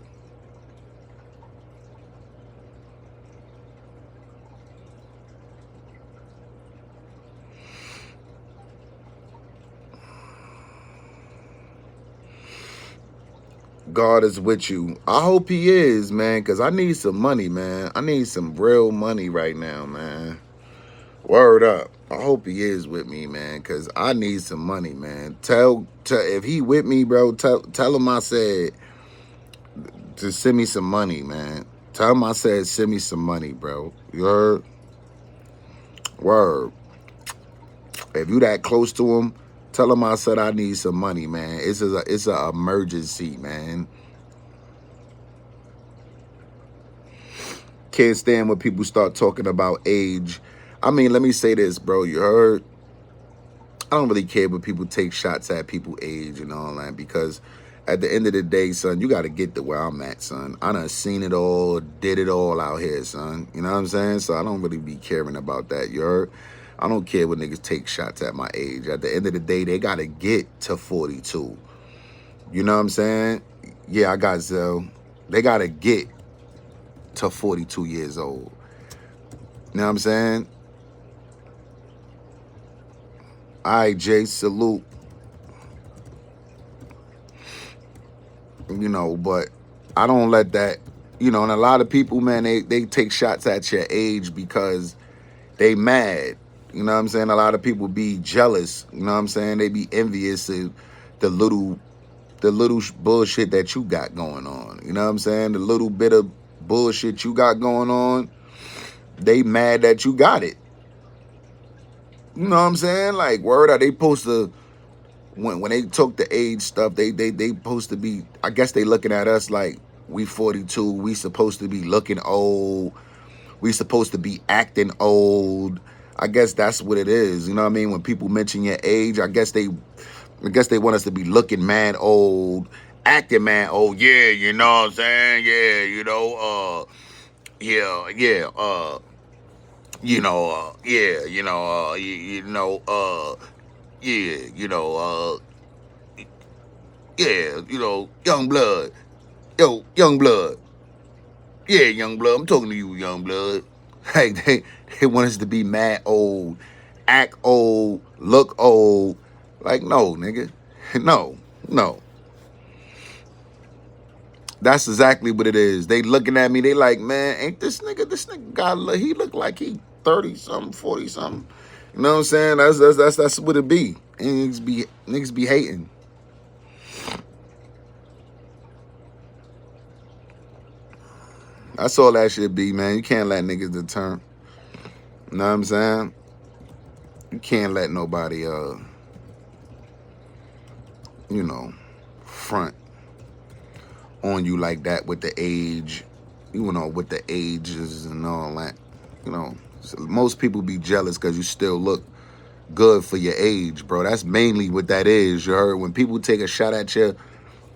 God is with you. I hope he is, man, because I need some money, man. I need some real money right now, man. Word up. I hope he is with me, man, because I need some money, man. Tell if he with me, bro, tell him I said to send me some money, man. Tell him I said send me some money, bro. You heard? Word. If you that close to him, tell him I said I need some money, man. It's a emergency, man. Can't stand when people start talking about age. I mean, let me say this, bro. You heard? I don't really care when people take shots at people's age and all that, because at the end of the day, son, you got to get to where I'm at, son. I done seen it all, did it all out here, son. You know what I'm saying? So I don't really be caring about that, you heard? I don't care when niggas take shots at my age. At the end of the day, they got to get to 42. You know what I'm saying? Yeah, I got Zell. They got to get to 42 years old. You know what I'm saying? All right, Jay, salute. But I don't let that, and a lot of people, man, they take shots at your age because they mad. You know what I'm saying? A lot of people be jealous. You know what I'm saying? They be envious of the little bullshit that you got going on. You know what I'm saying? The little bit of bullshit you got going on, they mad that you got it. You know what I'm saying? Like, word out, they supposed to, when they talk the age stuff, they supposed to be, I guess they looking at us like we 42, we supposed to be looking old, we supposed to be acting old. I guess that's what it is. You know what I mean? When people mention your age, I guess they want us to be looking mad old, acting mad old. Yeah, you know what I'm saying? Yeah, yeah, yeah, yeah, yeah, young blood. Yo, young blood. Yeah, young blood. I'm talking to you, young blood. Hey, they want us to be mad old, act old, look old. Like, no, nigga. No, no. That's exactly what it is. They looking at me, they like, man, ain't this nigga guy, he look like he 30 something, 40 something. You know what I'm saying? That's what it be. And niggas be hating. That's all that shit be, man. You can't let niggas deter. You know what I'm saying? You can't let nobody front on you like that with the age, with the ages and all that. So most people be jealous because you still look good for your age, bro. That's mainly what that is. You heard? When people take a shot at your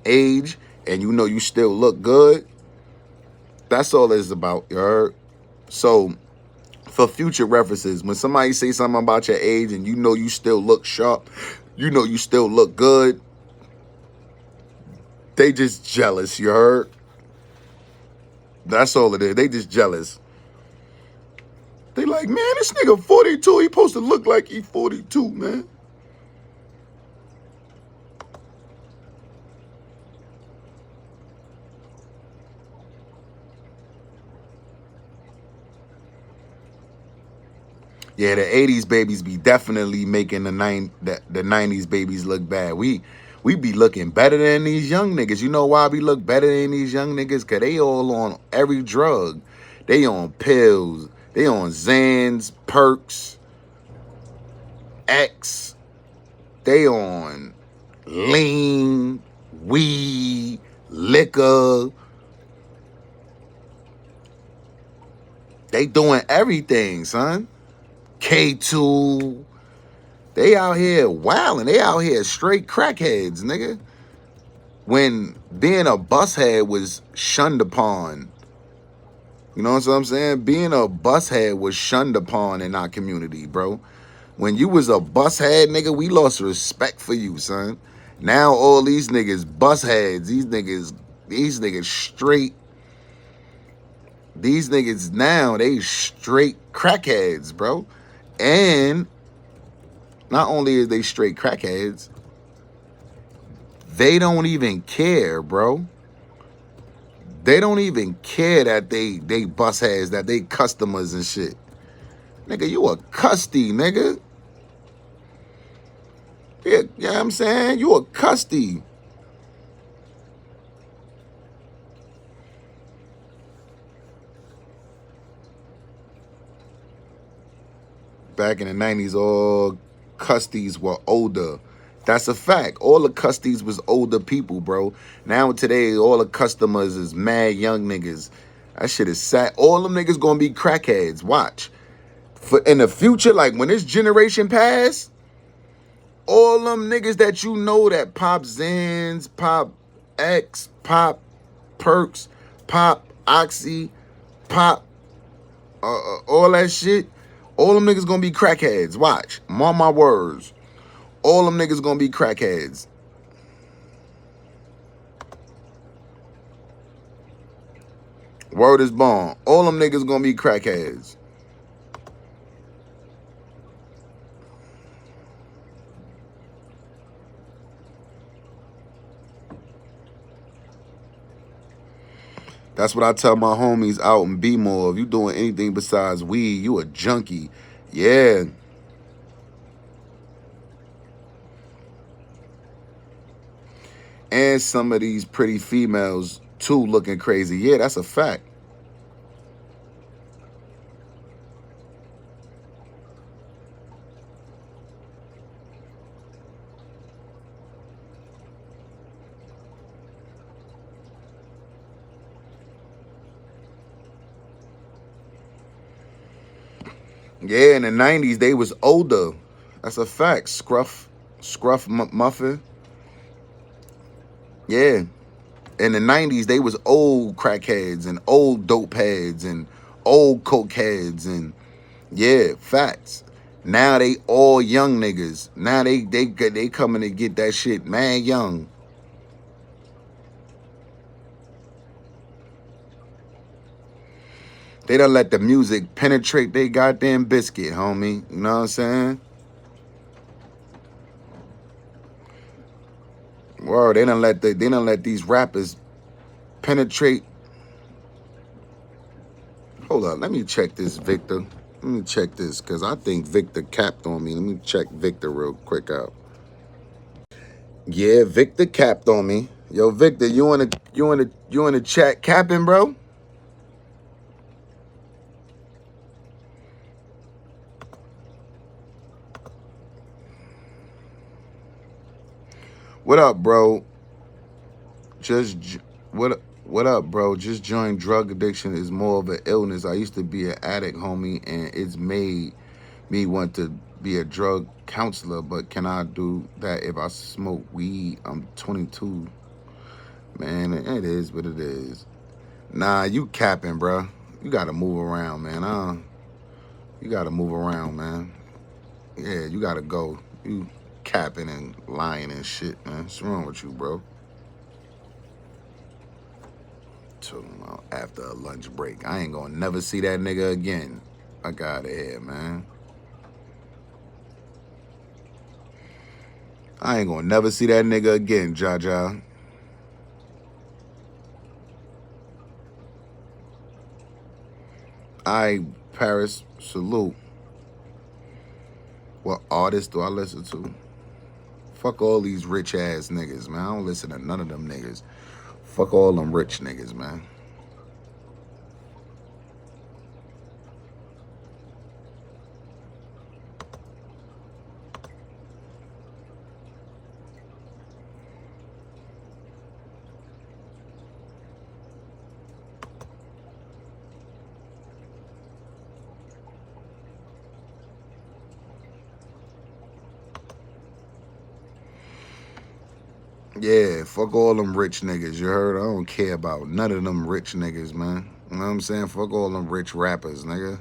age and you still look good, that's all it's about. You heard? So for future references, when somebody say something about your age and you still look sharp, you still look good, they just jealous. You heard? That's all it is. They just jealous. They like, man, this nigga 42. He supposed to look like he 42, man. Yeah, the 80s babies be definitely making the 90s babies look bad. We be looking better than these young niggas. You know why we look better than these young niggas? Cause they all on every drug. They on pills. They on Xans, Perks, X. They on lean, weed, liquor. They doing everything, son. K2. They out here wilding. They out here straight crackheads, nigga. When being a bushead was shunned upon. You know what I'm saying? Being a bushead was shunned upon in our community, bro. When you was a bushead, nigga, we lost respect for you, son. Now all these niggas busheads, these niggas straight, these niggas now, they straight crackheads, bro. And not only are they straight crackheads, they don't even care, bro. They don't even care that they bus heads, that they customers and shit. Nigga, you a custy, nigga. Yeah, you know what I'm saying? You a custy. Back in the 90s, all custies were older. That's a fact. All the custies was older people, bro. Now today, all the customers is mad young niggas. That shit is sad. All them niggas gonna be crackheads. Watch. For in the future, like when this generation pass, all them niggas that you know that pop Zans, pop X, pop Perks, pop Oxy, pop all that shit, all them niggas gonna be crackheads. Watch. Mark my words. All them niggas gonna be crackheads. Word is bond. All them niggas gonna be crackheads. That's what I tell my homies out in B-More. If you doing anything besides weed, you a junkie. Yeah. And some of these pretty females too looking crazy. Yeah, that's a fact. Yeah, in the 90s, they was older. That's a fact. Scruff Muffin. Yeah. In the 90s, they was old crackheads and old dope heads and old coke heads and yeah, facts. Now they all young niggas. Now they coming to get that shit man young. They don't let the music penetrate they goddamn biscuit, homie. You know what I'm saying? Well, they don't let these rappers penetrate. Hold up, let me check this, Victor. Let me check this, cause I think Victor capped on me. Let me check Victor real quick out. Yeah, Victor capped on me. Yo, Victor, you in the chat capping, bro? What up, bro? What up, bro? Just joined. Drug addiction is more of an illness. I used to be an addict, homie, and it's made me want to be a drug counselor. But can I do that if I smoke weed? I'm 22. Man, it is what it is. Nah, you capping, bro. You gotta move around, man. You gotta move around, man. Yeah, you gotta go. You capping and lying and shit, man. What's wrong with you, bro? Talking about after a lunch break. I ain't gonna never see that nigga again. I got here, man. I ain't gonna never see that nigga again, Jaja. I Paris, salute. What artists do I listen to? Fuck all these rich ass niggas, man. I don't listen to none of them niggas. Fuck all them rich niggas, man. Yeah, fuck all them rich niggas. You heard? I don't care about none of them rich niggas, man. You know what I'm saying? Fuck all them rich rappers, nigga.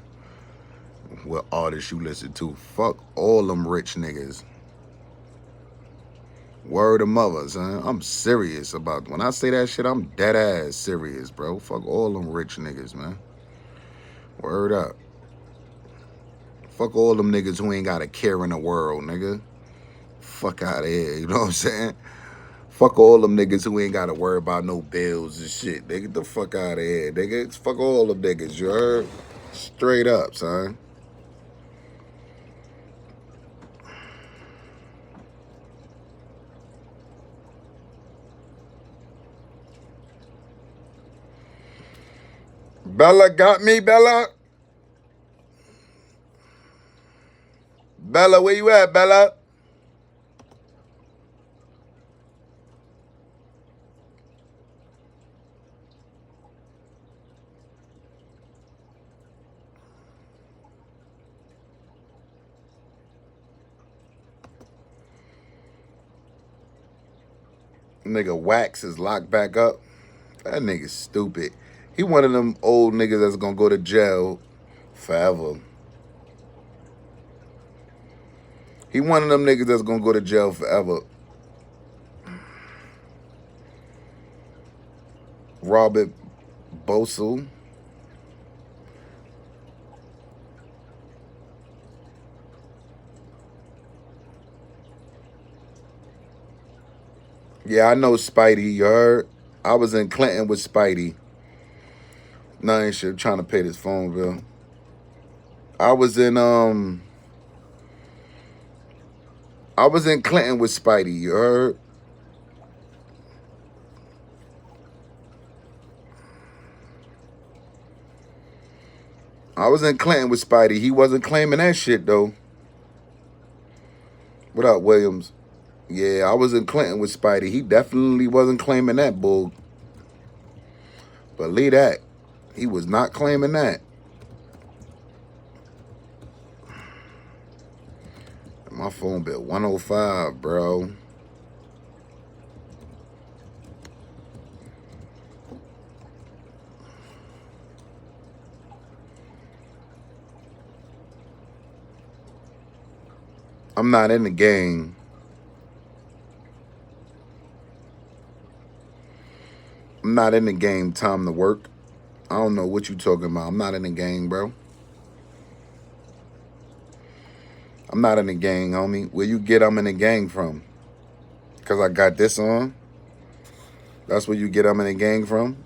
What artists you listen to? Fuck all them rich niggas. Word of mother, son. I'm serious about when I say that shit. I'm dead ass serious, bro. Fuck all them rich niggas, man. Word up. Fuck all them niggas who ain't got a care in the world, nigga. Fuck out of here. You know what I'm saying? Fuck all them niggas who ain't got to worry about no bills and shit. They get the fuck out of here, nigga. Fuck all them niggas, you heard? Straight up, son. Bella got me, Bella. Bella, where you at, Bella? Nigga Wax is locked back up. That nigga's stupid. He one of them old niggas that's gonna go to jail forever. He one of them niggas that's gonna go to jail forever. Robert Bosel. Yeah, I know Spidey, you heard? I was in Clinton with Spidey. No, I ain't shit. Trying to pay this phone bill. I was in Clinton with Spidey, you heard? I was in Clinton with Spidey. He wasn't claiming that shit though. What up, Williams? Yeah, I was in Clinton with Spidey. He definitely wasn't claiming that bull. Believe that. He was not claiming that. My phone bill 105, bro. I'm not in the game. I'm not in the game. Time to work. I don't know what you talking about. I'm not in the gang, bro. I'm not in the gang, homie. Where you get I'm in the gang from? Because I got this on? That's where you get I'm in the gang from?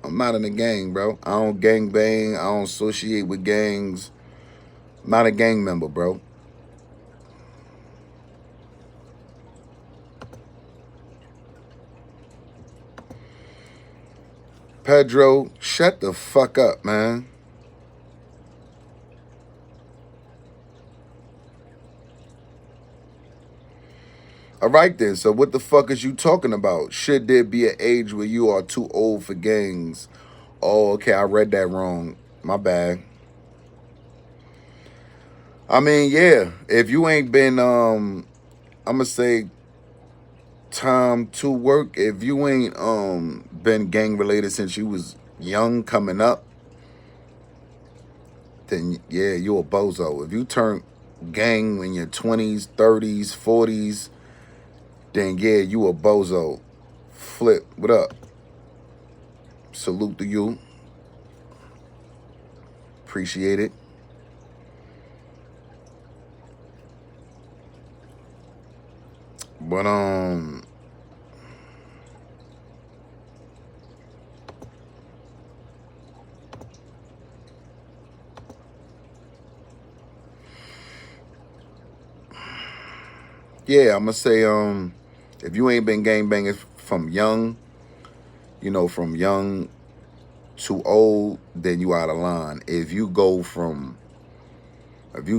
I'm not in the gang, bro. I don't gang bang. I don't associate with gangs. I'm not a gang member, bro. Pedro, shut the fuck up, man. All right then, so what the fuck is you talking about? Should there be an age where you are too old for gangs? Oh, okay, I read that wrong. My bad. I mean, yeah, if you ain't been, I'ma say time to work, if you ain't been gang related since you was young coming up, then yeah, you a bozo. If you turn gang in your 20s, 30s, 40s, then yeah, you a bozo. Flip, what up? Salute to you. Appreciate it. But Yeah, I'm gonna say if you ain't been gangbanging from young, from young to old, then you out of line. If you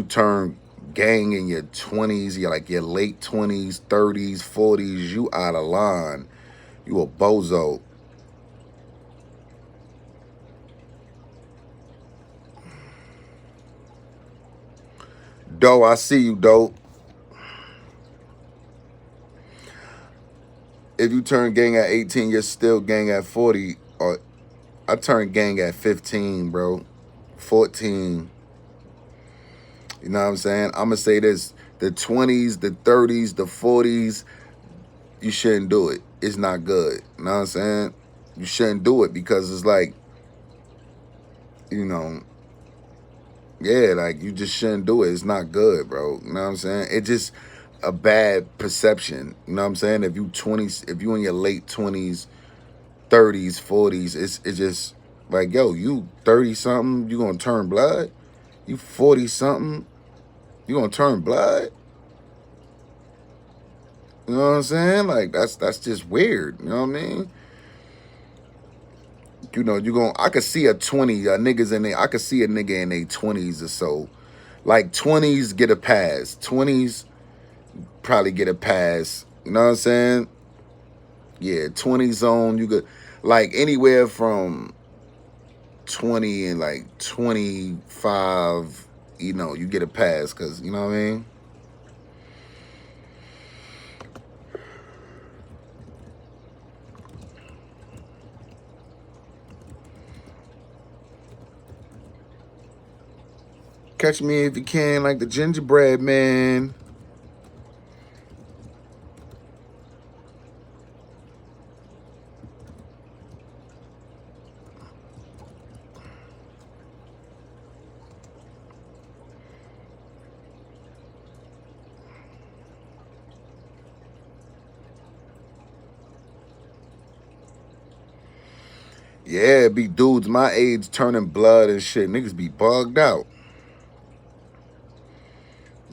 turn gang in your 20s, you're like your late 20s, 30s, 40s, you out of line. You a bozo. Doe, I see you, Doe. If you turn gang at 18, you're still gang at 40. Or I turned gang at 15, bro. 14. You know what I'm saying? I'm gonna say this: the 20s, the 30s, the 40s, you shouldn't do it. It's not good. You know what I'm saying? You shouldn't do it because it's like, you know, yeah, like you just shouldn't do it. It's not good, bro. You know what I'm saying? It just a bad perception. You know what I'm saying? If you in your late 20s, 30s, 40s, it's just like, yo, you 30 something, you gonna turn blood? You 40 something, you gonna turn blood? You know what I'm saying? Like that's just weird. You know what I mean? I could see a 20, niggas in there. I could see a nigga in their 20s or so. Like 20s get a pass. 20s probably get a pass. You know what I'm saying? Yeah, 20 zone, you could like anywhere from 20 and like 25, you get a pass because you know what I mean? Catch me if you can, like the gingerbread man. Yeah, it be dudes my age turning blood and shit. Niggas be bugged out.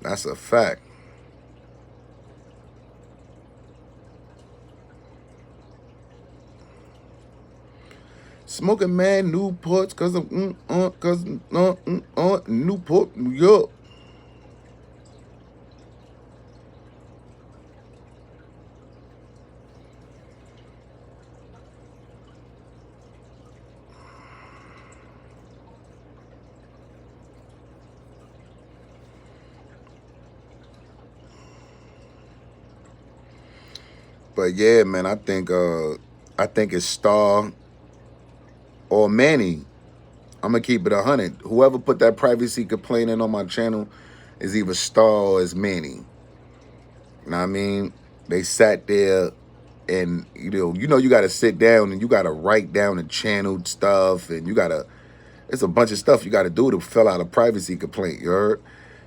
That's a fact. Smoking man Newports cause of Newport, New York. But yeah, man, I think it's Star or Manny. I'm gonna keep it 100. Whoever put that privacy complaint in on my channel is either Star or is Manny. You know what I mean? They sat there and you gotta sit down and you gotta write down the channel stuff and it's a bunch of stuff you gotta do to fill out a privacy complaint, you heard?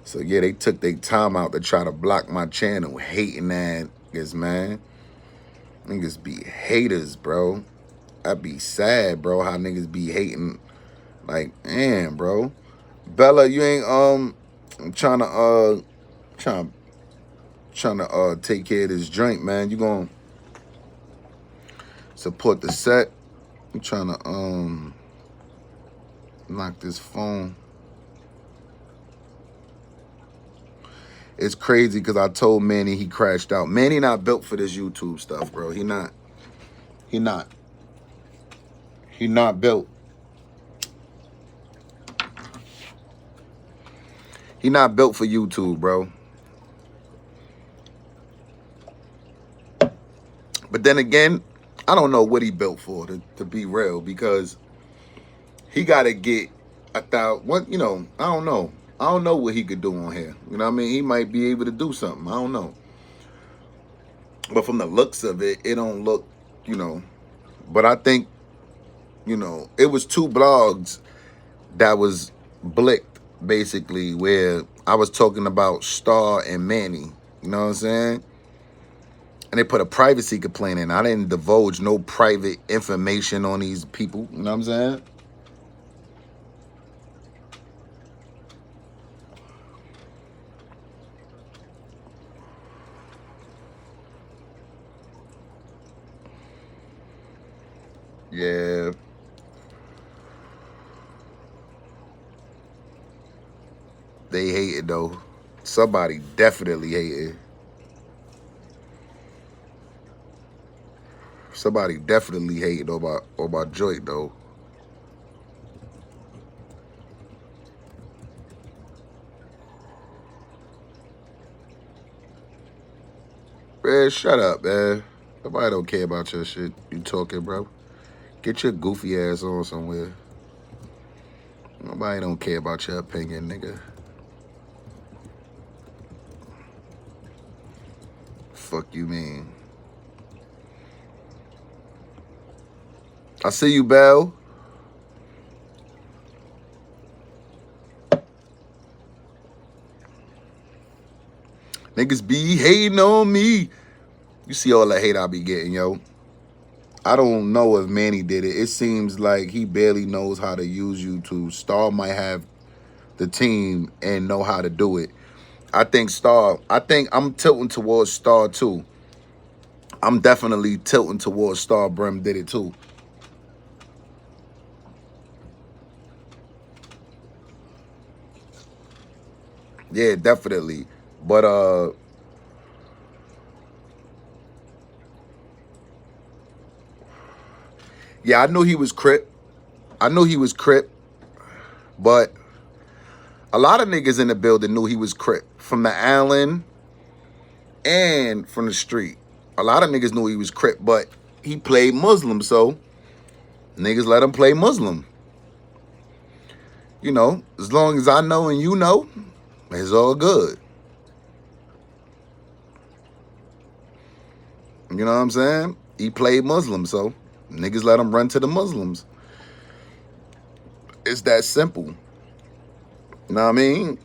So yeah, they took their time out to try to block my channel. Hating that niggas, man. Niggas be haters, bro. I be sad, bro, how niggas be hating. Like, man, bro. Bella, you ain't I'm trying trying to take care of this joint, man. You gonna support the set. I'm trying to knock this phone. It's crazy because I told Manny he crashed out. Manny not built for this YouTube stuff, bro. He not. He not. He not built. He not built for YouTube, bro. But then again, I don't know what he built for, to be real, because he got to get what, I don't know. I don't know what he could do on here. You know what I mean? He might be able to do something. I don't know. But from the looks of it, it don't look, you know. But I think, it was two blogs that was blicked, basically, where I was talking about Star and Manny. You know what I'm saying? And they put a privacy complaint in. I didn't divulge no private information on these people. You know what I'm saying? Yeah. They hate it though. Somebody definitely hate it. Somebody definitely hating on my joint though. Man, shut up, man. Nobody don't care about your shit. You talking, bro? Get your goofy ass on somewhere. Nobody don't care about your opinion, nigga. Fuck you mean? I see you, Bell. Niggas be hating on me. You see all the hate I be getting, yo. I don't know if Manny did it. It seems like he barely knows how to use YouTube. Star might have the team and know how to do it. I think I'm tilting towards Star too. I'm definitely tilting towards Starbrim did it too. Yeah, definitely. But yeah, I knew he was Crip. I knew he was Crip, but a lot of niggas in the building knew he was Crip. From the Allen and from the street. A lot of niggas knew he was Crip, but he played Muslim, so niggas let him play Muslim. You know, as long as I know and you know, it's all good. You know what I'm saying? He played Muslim, so niggas let him run to the Muslims. It's that simple. You know what I mean?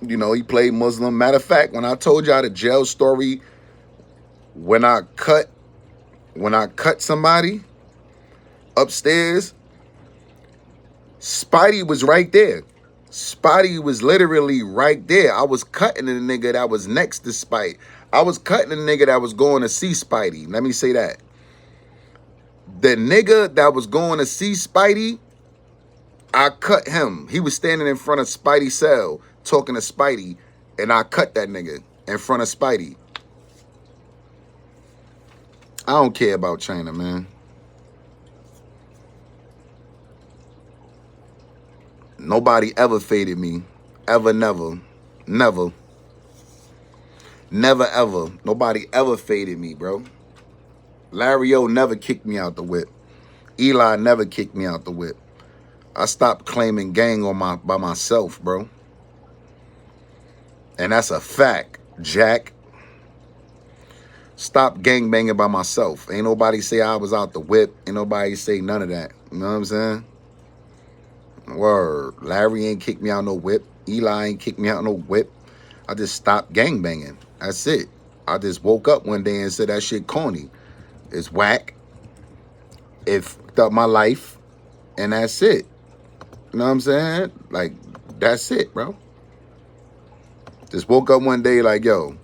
You know, he played Muslim. Matter of fact, when I told y'all the jail story, when I cut somebody upstairs, Spidey was right there. Spidey was literally right there. I was cutting the nigga that was next to Spidey. I was cutting the nigga that was going to see Spidey. Let me say that. The nigga that was going to see Spidey, I cut him. He was standing in front of Spidey's cell talking to Spidey, and I cut that nigga in front of Spidey. I don't care about China, man. Nobody ever faded me. Ever, never. Never. Never, ever. Nobody ever faded me, bro. Larry O never kicked me out the whip. Eli never kicked me out the whip. I stopped claiming gang by myself, bro. And that's a fact, Jack. Stop gang banging by myself. Ain't nobody say I was out the whip. Ain't nobody say none of that. You know what I'm saying? Word. Larry ain't kicked me out no whip. Eli ain't kicked me out no whip. I just stopped gang banging. That's it. I just woke up one day and said that shit corny. It's whack. It fucked up my life. And that's it. You know what I'm saying? Like, that's it, bro. Just woke up one day like, yo.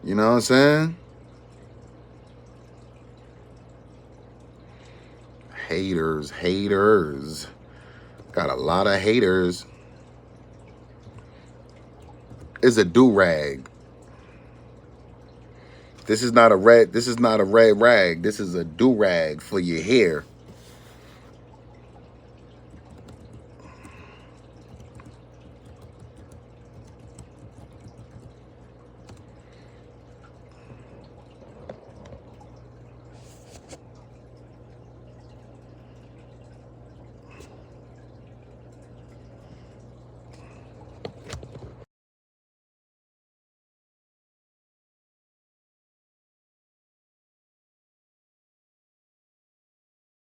You know what I'm saying? Haters. Got a lot of haters. It's a do-rag. This is not a red rag. This is a do-rag for your hair.